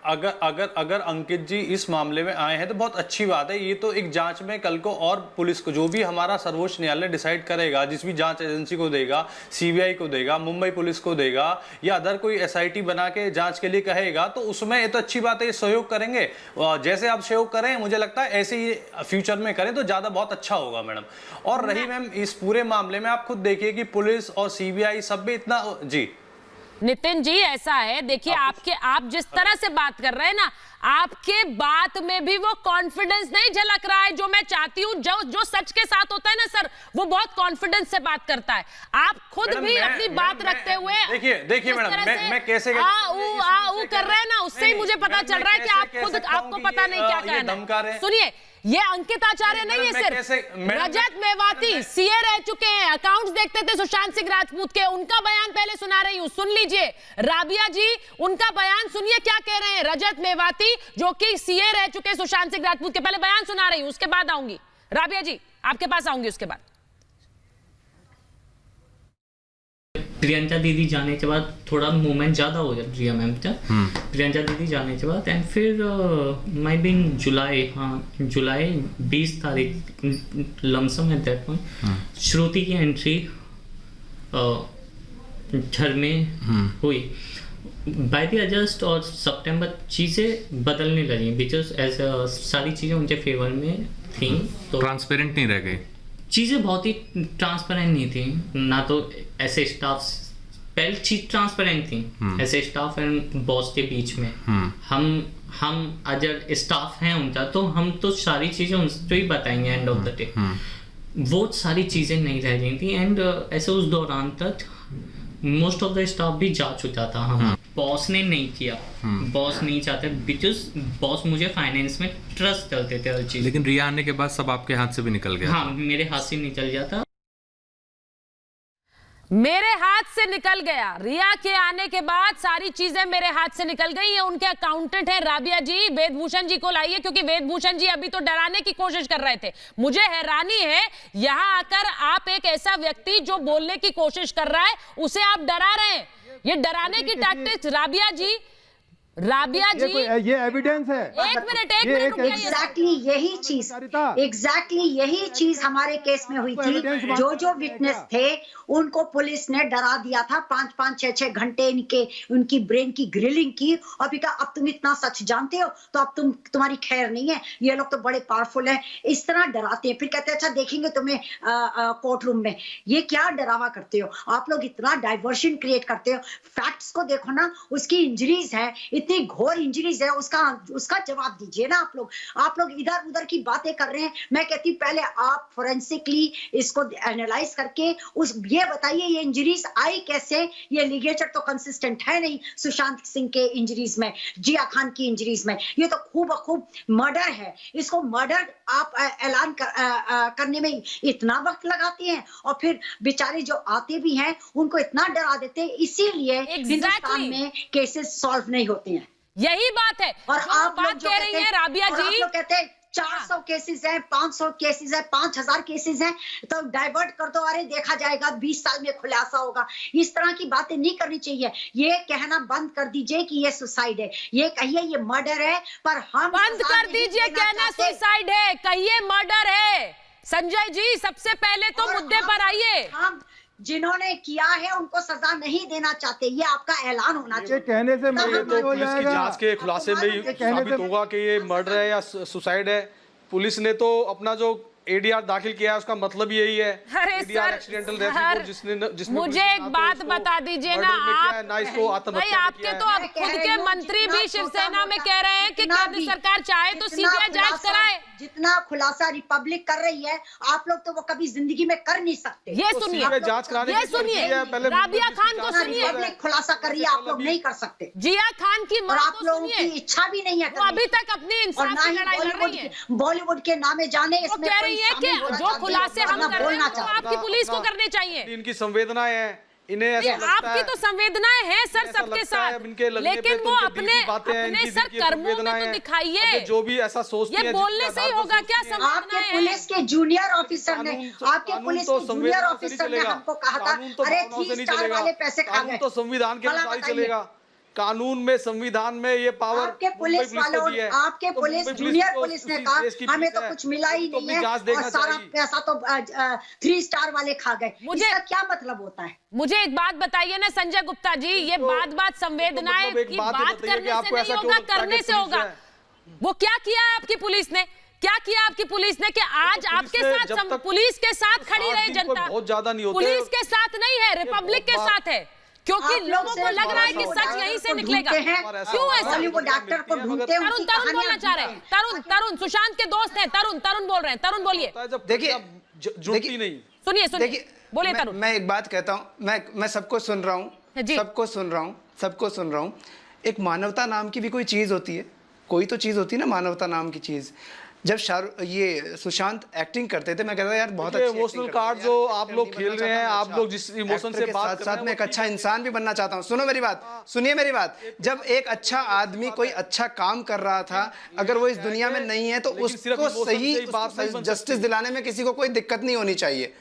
अगर अंकित जी इस मामले में आए हैं तो बहुत अच्छी बात है। ये तो एक जांच में कल को और पुलिस को जो भी हमारा सर्वोच्च न्यायालय डिसाइड करेगा, जिस भी जांच एजेंसी को देगा, सीबीआई को देगा, मुंबई पुलिस को देगा या अदर कोई एसआईटी बना के जांच के लिए कहेगा, तो उसमें ये तो अच्छी बात है, ये सहयोग करेंगे। जैसे आप सहयोग करें, मुझे लगता है ऐसे ही फ्यूचर में करें तो ज्यादा बहुत अच्छा होगा मैडम। और रही मैम इस पूरे मामले में आप खुद देखिए कि पुलिस और सीबीआई सब भी इतना जी नितिन जी ऐसा है, देखिए आप जिस तरह से बात कर रहे हैं ना, आपके बात में भी वो कॉन्फिडेंस नहीं झलक रहा है जो मैं चाहती हूँ। जो सच के साथ होता है ना सर, वो बहुत कॉन्फिडेंस से बात करता है। आप खुद भी अपनी बात रखते हुए देखिए मैडम मैं कैसे कर रहे हैं ना, उससे ही मुझे पता चल रहा है कि आप खुद आपको पता नहीं क्या कहना है। सुनिए, ये अंकित आचार्य नहीं है सिर्फ, रजत मेवाती सीए रह चुके हैं, अकाउंट्स देखते थे सुशांत सिंह राजपूत के, उनका बयान पहले सुना रही हूं, सुन लीजिए। राबिया जी उनका बयान सुनिए क्या कह रहे हैं। रजत मेवाती जो कि सीए रह चुके सुशांत सिंह राजपूत के, पहले बयान सुना रही हूं, उसके बाद आऊंगी। राबिया जी आपके पास आऊंगी उसके बाद। प्रियंका दीदी जाने के बाद थोड़ा मूवमेंट ज़्यादा हो जाता रिया मैम का। प्रियंका दीदी जाने के बाद एंड फिर माई बिन जुलाई 20 तारीख लमसम एट दैट पॉइंट श्रुति की एंट्री घर में हुई। बाय द अगस्त और सितंबर चीज़ें बदलने लगी, बिकॉज ऐसा सारी चीज़ें उनके फेवर में थी, तो ट्रांसपेरेंट नहीं रह गई चीज़ें, बहुत ही ट्रांसपेरेंट नहीं थी। ना तो ऐसे स्टाफ पहले चीज ट्रांसपेरेंट थी ऐसे स्टाफ एंड बॉस के बीच में। हम अगर स्टाफ हैं उनका तो हम तो सारी चीजें उनको ही बताएंगे एंड ऑफ द डे। वो सारी चीजें नहीं रह गई थी एंड ऐसे उस दौरान तक मोस्ट ऑफ द स्टाफ भी जा चुका था। हम बॉस ने नहीं किया, बॉस नहीं चाहते बिकॉज बॉस मुझे फाइनेंस में ट्रस्ट करते थे हर चीज। लेकिन रिया आने के बाद सब आपके हाथ से भी निकल गया। हाँ, मेरे हाथ से निकल गया था। मेरे हाथ से निकल गया, रिया के आने के बाद सारी चीजें मेरे हाथ से निकल गई। ये उनके अकाउंटेंट है राबिया जी, वेदभूषण जी को लाइए, क्योंकि वेदभूषण जी अभी तो डराने की कोशिश कर रहे थे। मुझे हैरानी है यहां आकर आप एक ऐसा व्यक्ति जो बोलने की कोशिश कर रहा है उसे आप डरा रहे हैं। ये डराने की टैक्टिक्स राबिया जी ये एविडेंस है। एक मिनट एग्जैक्टली यही चीज हमारे केस में हुई थी। जो विटनेस थे उनको पुलिस ने डरा दिया था, 5-5, 6-6 घंटे उनकी ब्रेन की ग्रिलिंग की और भी कहा अब तुम इतना सच जानते हो तो अब तुम्हारी खैर नहीं है, ये लोग तो बड़े पावरफुल हैं। इस तरह डराते हैं, फिर कहते हैं अच्छा देखेंगे तुम्हें कोर्ट रूम में। ये क्या डरावा करते हो आप लोग, इतना डाइवर्शन क्रिएट करते हो। फैक्ट्स को देखो ना, उसकी इंजरीज है, इतनी घोर इंजरीज है, उसका जवाब दीजिए ना। आप लोग इधर उधर की बातें कर रहे हैं। मैं कहती पहले आप फोरेंसिकली इसको एनालाइज करके ये बताइए ये इंजरीज आई कैसे। ये लिगेचर तो कंसिस्टेंट है नहीं सुशांत सिंह के इंजरीज में, जिया खान की इंजरीज में। ये तो खूब मर्डर है। इसको मर्डर आप ऐलान करने में इतना वक्त लगाते हैं और फिर बेचारे जो आते भी हैं उनको इतना डरा देते हैं। इसीलिए हिंदुस्तान में केसेस सॉल्व नहीं होते हैं। यही बात है और आप बात कह रही हैं राबिया जी। आप लोग कहते हैं 400 केसेस हैं, 500 केसेस हैं, 5000 केसेस हैं, तो डाइवर्ट कर दो, अरे देखा जाएगा 20 साल में खुलासा होगा। इस तरह की बातें नहीं करनी चाहिए। ये कहना बंद कर दीजिए कि ये सुसाइड है, ये कहिए ये मर्डर है। पर हम बंद कर दीजिए कहना सुसाइड है, कहिए मर्डर है। संजय जी सबसे पहले तो मुद्दे पर आइए। हम जिन्होंने किया है उनको सजा नहीं देना चाहते, ये आपका ऐलान होना चाहिए। कहने से ये तो पुलिस की जांच के खुलासे में ही साबित होगा कि ये मर्डर है या सुसाइड है। पुलिस ने तो अपना जो एडीआर दाखिल किया है उसका मतलब यही है। अरे सर, मुझे एक बात बता दीजिए ना, आप भाई आपके तो अब खुद के मंत्री भी शिवसेना में कह रहे हैं कि केंद्र सरकार चाहे तो सीबीआई जांच कराए। जितना खुलासा रिपब्लिक कर रही है आप लोग तो वो कभी जिंदगी में कर नहीं सकते। ये सुनिए, जांच कराने ये सुनिए, राबिया खान को सुनिए। रिपब्लिक खुलासा कर रही है, आप लोग नहीं कर सकते। जिया खान की और आप लोगों की इच्छा भी नहीं है, अभी तक अपनी इंसाफ की लड़ाई लड़ रही है। बॉलीवुड के नामे जाने इसमें कह रही है कि जो खुलासे हम कर रहे हैं वो आपकी पुलिस को करने चाहिए। इनकी संवेदनाएं हैं, इन्हें ऐसा लगता है। आपकी तो संवेदनाएं हैं सर सबके साथ, लेकिन वो अपने सर कर्मों में तो दिखाइए। जो भी ऐसा सोचते हैं, ये बोलने से ही होगा क्या? आपके पुलिस के जूनियर ऑफिसर ने, आपके पुलिस के जूनियर ऑफिसर ने हमको कहा था अरे 3 स्टार वाले पैसे खा गए। तो संविधान के अनुसार ही चलेगा। कानून में, संविधान में ये पावर आपके पुलिस वालों, आपके पुलिस जूनियर पुलिस ने कहा हमें तो कुछ मिला ही नहीं है और सारा पैसा तो 3 स्टार वाले खा गए। इसका क्या मतलब होता है? मुझे एक बात बताइए ना संजय गुप्ता जी, ये बात संवेदनाएं की बात करने से नहीं होगा, करने से होगा। वो क्या किया है आपकी पुलिस ने, क्या किया आपकी पुलिस ने कि आज आपके साथ पुलिस के साथ खड़ी रहे जनता? बहुत ज्यादा नहीं होते, पुलिस के साथ नहीं है, रिपब्लिक के साथ है, क्योंकि लोगों को लग रहा है कि सच यहीं से निकलेगा। क्यों ऐसा? डॉक्टर को ढूंढते हैं। तरुण बोलना चाह रहे हैं। तरुण सुशांत के दोस्त हैं। तरुण बोल रहे हैं। तरुण बोलिए। देखिए सुनिए बोलिए तरुण। मैं एक बात कहता हूँ, मैं सबको सुन रहा हूँ, सबको सुन रहा हूँ। एक मानवता नाम की भी कोई चीज होती है, कोई तो चीज होती है ना मानवता नाम की चीज। जब ये सुशांत एक्टिंग करते थे, मैं कहता यार बहुत अच्छी इमोशनल कार्ड जो आप लोग खेल रहे हैं, आप लोग जिस इमोशन से बात साथ में एक अच्छा इंसान भी बनना चाहता हूँ। सुनो मेरी बात, सुनिए मेरी बात। जब एक अच्छा आदमी कोई अच्छा काम कर रहा था, अगर वो इस दुनिया में नहीं है तो उसको सही जस्टिस दिलाने में किसी को कोई दिक्कत नहीं होनी चाहिए।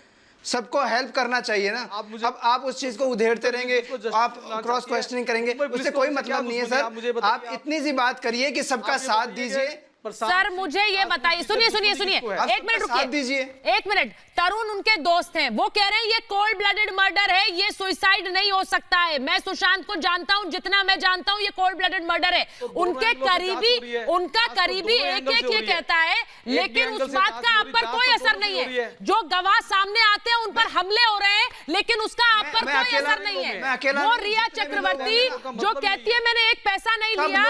सबको हेल्प करना चाहिए ना। अब आप उस चीज को उधेड़ते रहेंगे, आप क्रॉस क्वेश्चनिंग करेंगे, उससे कोई मतलब नहीं है सर। आप इतनी सी बात करिए कि सबका साथ दीजिए, सर मुझे ये बताइए, सुनिए सुनिए सुनिए, एक मिनट रुकिए, एक मिनट। तरुण उनके दोस्त हैं, वो कह रहे हैं ये कोल्ड ब्लडेड मर्डर है, ये सुसाइड नहीं हो सकता है। मैं सुशांत को जानता हूं, जितना मैं जानता हूं ये कोल्ड ब्लडेड मर्डर है। उनके करीबी, उनका करीबी एक एक ये कहता है, लेकिन उस बात का आप पर कोई असर नहीं है। जो गवाह सामने आते हैं उन पर हमले हो रहे हैं, लेकिन उसका आप पर कोई असर नहीं है। वो रिया चक्रवर्ती जो कहती है मैंने एक पैसा नहीं लिया,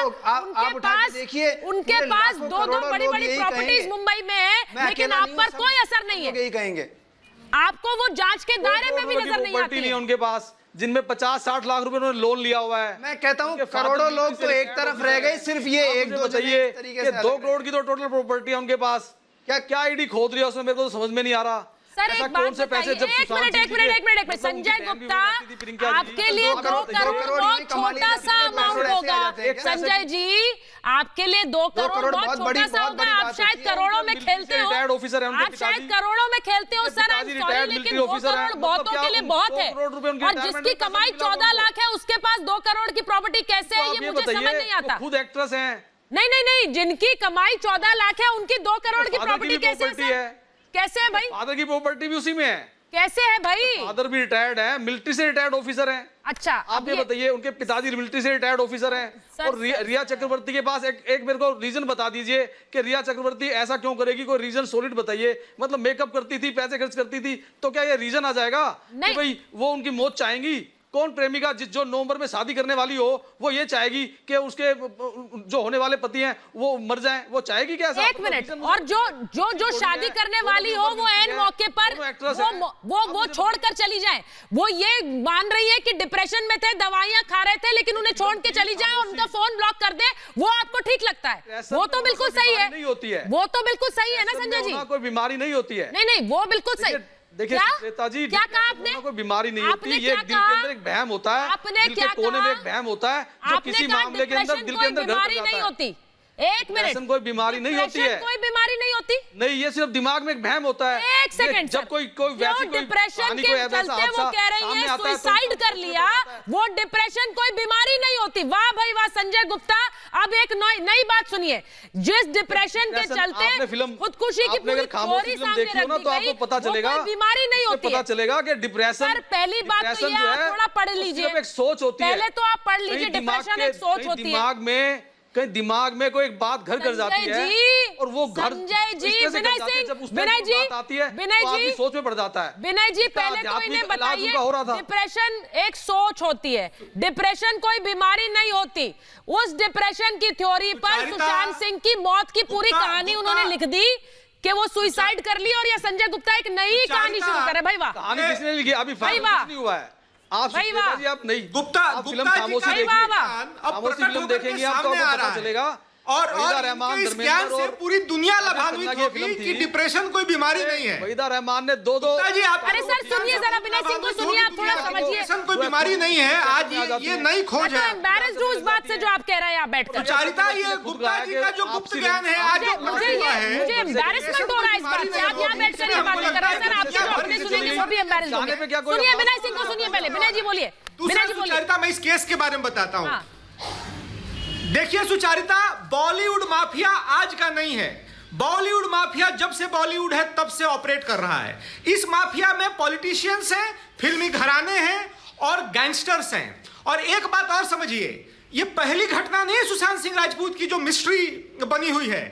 उनके पास दो बड़ी बड़ी प्रॉपर्टीज मुंबई में है, लेकिन आप पर कोई असर नहीं है। कहेंगे आपको वो जांच के दायरे में भी नजर नहीं आती है। उनके पास जिनमें 50-60 लाख रुपए उन्होंने लोन लिया हुआ है। मैं कहता हूं करोड़ों लोग तो एक तरफ रह गए, सिर्फ ये एक दो चाहिए कि 2 करोड़ की तो टोटल प्रॉपर्टी है उनके पास। क्या ईडी खोद रही है उसमें, मेरे को तो समझ में नहीं आ रहा। सर एक बात बताइए, एक मिनट, संजय गुप्ता, आपके लिए 2 करोड़ बहुत छोटा सा अमाउंट होगा। संजय जी, आपके लिए 2 करोड़ बहुत छोटा सा होगा। आप शायद करोड़ों में खेलते हो, आप शायद करोड़ों में खेलते हो सर, आई एम सॉरी, लेकिन 2 करोड़ बहुतों के लिए बहुत है। और जिसकी कमाई 14 लाख है उसके पास 2 करोड़ की प्रॉपर्टी कैसे है, ये मुझे समझ नहीं आता। खुद एक्ट्रेस हैं। नहीं, जिनकी कमाई 14 लाख है उनकी 2 करोड़ की प्रॉपर्टी कैसे है? कैसे है भाई? फादर की प्रॉपर्टी भी उसी में है। कैसे है भाई? फादर भी रिटायर्ड है, मिलिट्री से रिटायर्ड ऑफिसर हैं। अच्छा, आप ये बताइए, उनके पिताजी मिलिट्री से रिटायर्ड ऑफिसर हैं। और रिया चक्रवर्ती के पास एक मेरे को रीजन बता दीजिए कि रिया चक्रवर्ती ऐसा क्यों करेगी, कोई रीजन सॉलिड बताइए। मतलब मेकअप करती थी, पैसे खर्च करती थी, तो क्या ये रीजन आ जाएगा कि भाई वो उनकी मौत चाहेंगी? कौन प्रेमिका जो नवंबर में शादी करने वाली हो वो ये चाहेगी कि उसके जो होने वाले पति हैं वो मर जाएं? वो चाहेगी क्या? एक मिनट, और जो शादी करने वाली हो वो एन मौके पर वो छोड़कर चली जाए। वो ये मान रही है कि डिप्रेशन में थे, दवाइयां खा रहे थे, लेकिन उन्हें छोड़ के चली जाए और उनका फोन ब्लॉक कर दे, वो आपको ठीक लगता है? वो तो बिल्कुल सही है, नहीं होती है, वो तो बिल्कुल सही है ना संजय जी? कोई बीमारी नहीं होती है। नहीं, वो बिल्कुल सही। देखिए श्वेता जी, क्या कहा आपने? कोई बीमारी नहीं होती, ये दिल के अंदर एक वहम होता है, दिल के कोने में एक वहम होता है जो किसी मामले के अंदर दिल के अंदर घर कर जाता है। एक मिनट, कोई बीमारी नहीं होती है, कोई बीमारी नहीं होती। नहीं, ये सिर्फ दिमाग में एक वहम होता है। एक सेकंड, जब कोई डिप्रेशन के चलते वो कह रही है सुसाइड कर लिया, वो डिप्रेशन कोई बीमारी नहीं होती। वाह भाई वाह संजय गुप्ता, अब एक नई बात सुनिए। जिस डिप्रेशन के चलते खुदकुशी की पूरी थ्योरी सामने रख दी तो आपको पता चलेगा, बीमारी नहीं होती, पता चलेगा कि डिप्रेशन। पहली बात तो ये आप थोड़ा पढ़ लीजिए, एक सोच होती है, पहले तो आप पढ़ लीजिए। डिप्रेशन एक सोच होती है, कहीं दिमाग में कोई एक बात घर कर जाती है और वो घर संजय जी, विनय जी आती है तो आदमी सोच में पड़ जाता है। विनय जी पहले तो इन्हें बताइए, डिप्रेशन एक सोच होती है, डिप्रेशन कोई बीमारी नहीं होती। उस डिप्रेशन की थ्योरी पर सुशांत सिंह की मौत की पूरी कहानी उन्होंने लिख दी कि वो सुसाइड कर ली, और ये संजय गुप्ता एक नई कहानी शुरू करे। भाई वाह, कहानी किसने लिखी? अभी नहीं हुआ है। आप जी, आप नहीं गुप्ता फिल्म खामोशी फिल्म देखेंगे आप तो आपको पता चलेगा। और इस ज्ञान से पूरी दुनिया लाभान्वित होगी कि डिप्रेशन कोई बीमारी नहीं है। वहीदा रहमान ने 2-2 अरे सर सुनिए जरा, विनय सिंह को सुनिए, आप थोड़ा समझिए। डिप्रेशन कोई बीमारी नहीं है, आज ये नई खोज है। एम्बैरेस्ड हूं इस बात से जो आप कह रहे हैं यहाँ बैठकर। सुचारिता, ये गुप्ता जी का जो गुप्त ज्ञान है आज मुझे एम्बैरेसमेंट हो रहा है इस बात से। आप यहाँ बैठकर ये बातें कर रहे हैं सर, आप जो अपने सुनेंगे वो भी एम्बैरेस्ड होंगे। सुनिए विनय सिंह को सुनिए पहले। विनय जी बोलिए। विनय जी सुचारिता, मैं इस केस के बारे में बताता हूँ। देखिए सुचारिता, बॉलीवुड माफिया आज का नहीं है। बॉलीवुड माफिया जब से बॉलीवुड है तब से ऑपरेट कर रहा है। इस माफिया में पॉलिटिशियंस हैं, फिल्मी घराने हैं और गैंगस्टर्स हैं। और एक बात और समझिए, ये पहली घटना नहीं है सुशांत सिंह राजपूत की जो मिस्ट्री बनी हुई है।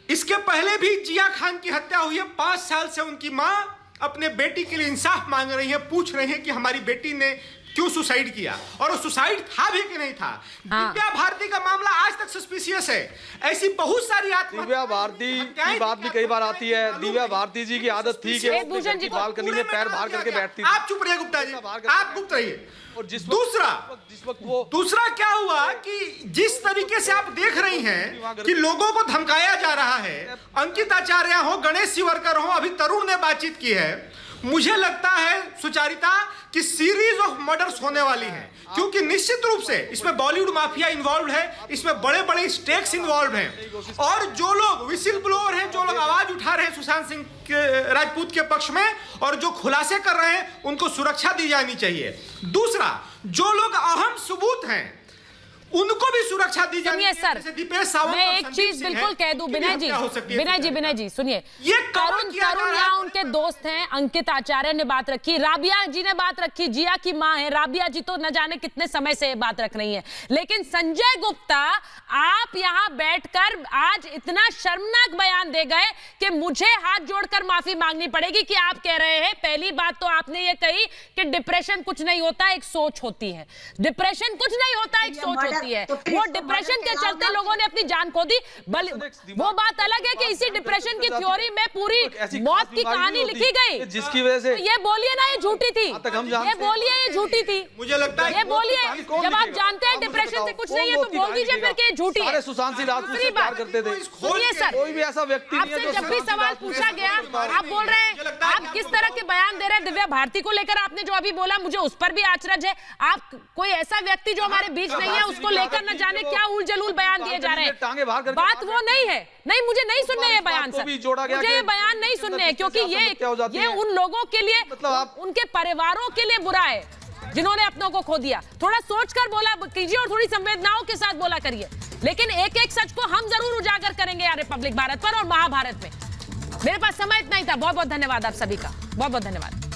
इसके पहले भी जिया खान की हत्या हुई है। 5 साल से उनकी मां अपने बेटी के लिए इंसाफ मांग रही है, पूछ रही है कि हमारी बेटी ने क्यों सुसाइड किया, और वो सुसाइड था भी कि नहीं था। दिव्या भारती का मामला आज तक सस्पिशियस है। ऐसी बहुत सारी आत्महत्या। दिव्या भारती की बात भी कई बार आती है। दिव्या भारती जी की आदत थी कि बालकनी में पैर बाहर करके बैठती थी। आप चुप रहिए गुप्ता जी, आप गुप्त रहिए। और दूसरा क्या हुआ कि जिस तरीके से आप देख रही हैं कि लोगों को धमकाया जा रहा है, अंकित आचार्य हो, गणेश शिवरकर हो, अभी तरुण ने बातचीत की है, मुझे लगता है सुचारिता कि सीरीज ऑफ मर्डर्स होने वाली हैं, क्योंकि निश्चित रूप से इसमें बॉलीवुड माफिया इन्वॉल्व है, इसमें बड़े बड़े स्टेक्स इन्वॉल्व हैं। और जो लोग विसिल ब्लोअर हैं, जो लोग आवाज उठा रहे हैं सुशांत सिंह राजपूत के पक्ष में और जो खुलासे कर रहे हैं, उनको सुरक्षा दी जानी चाहिए। दूसरा, जो लोग अहम सबूत हैं उनको भी सुरक्षा दी जानी सुनिए चाहिए। सर, जैसे दीपेश सावंत मैं और एक संदीप चीज सिंह बिल्कुल हैं, कह दूं उनकी भी विनय हत्या हो सकती है इस विनय जी सुनिए, ये कवर तरुण किया जा रहा यहाँ है। उनके दोस्त हैं, अंकित आचार्य ने बात रखी, राबिया जी ने बात रखी, जिया की मां है राबिया जी, तो न जाने कितने समय से बात रख रही हैं। लेकिन संजय गुप्ता आप यहां बैठकर आज इतना शर्मनाक बयान दे गए कि मुझे हाथ जोड़कर माफी मांगनी पड़ेगी कि आप कह रहे हैं, पहली बात तो आपने ये कही कि डिप्रेशन कुछ नहीं होता, एक सोच होती है। डिप्रेशन कुछ नहीं होता, एक सोच होती है। वो डिप्रेशन के चलते लोगों ने अपनी जान खो दी। वो बात अलग है कि इसी डिप्रेशन की थ्योरी में पूरी मौत की कहानी लिखी गई, जिसकी वजह से ये बोलिए ना ये झूठी थी, ये बोलिए ये झूठी थी, मुझे लगता है ये बोलिए जब आप जानते हैं डिप्रेशन से कुछ नहीं है तो बोल दीजिए फिर कि झूठी है। सुशांत सिंह राजपूत से दूसरी प्यार बात करते थे, सुनिए सर, कोई भी ऐसा व्यक्ति नहीं है आपसे जो जब भी सुशांत सिंह सवाल राजपूत पूछा से गया आप बोल रहे हैं, आप किस तरह के बयान दे रहे हैं दिव्या भारती को लेकर, आपने जो अभी बोला मुझे उस पर भी आचरज है। आप कोई ऐसा व्यक्ति जो हमारे बीच नहीं है उसको लेकर न जाने क्या उल जलूल बयान दिए जा रहे हैं। बात वो नहीं है, नहीं मुझे नहीं सुनने ये बयान सर, मुझे ये बयान नहीं सुनने हैं, क्योंकि ये उन लोगों के लिए, उनके परिवारों के लिए बुरा है जिन्होंने अपनों को खो दिया। थोड़ा सोचकर बोला कीजिए और थोड़ी संवेदनाओं के साथ बोला करिए, लेकिन एक एक सच को हम जरूर उजागर करेंगे यार रिपब्लिक भारत पर और महाभारत में। मेरे पास समय इतना ही था। बहुत बहुत धन्यवाद आप सभी का, बहुत बहुत धन्यवाद।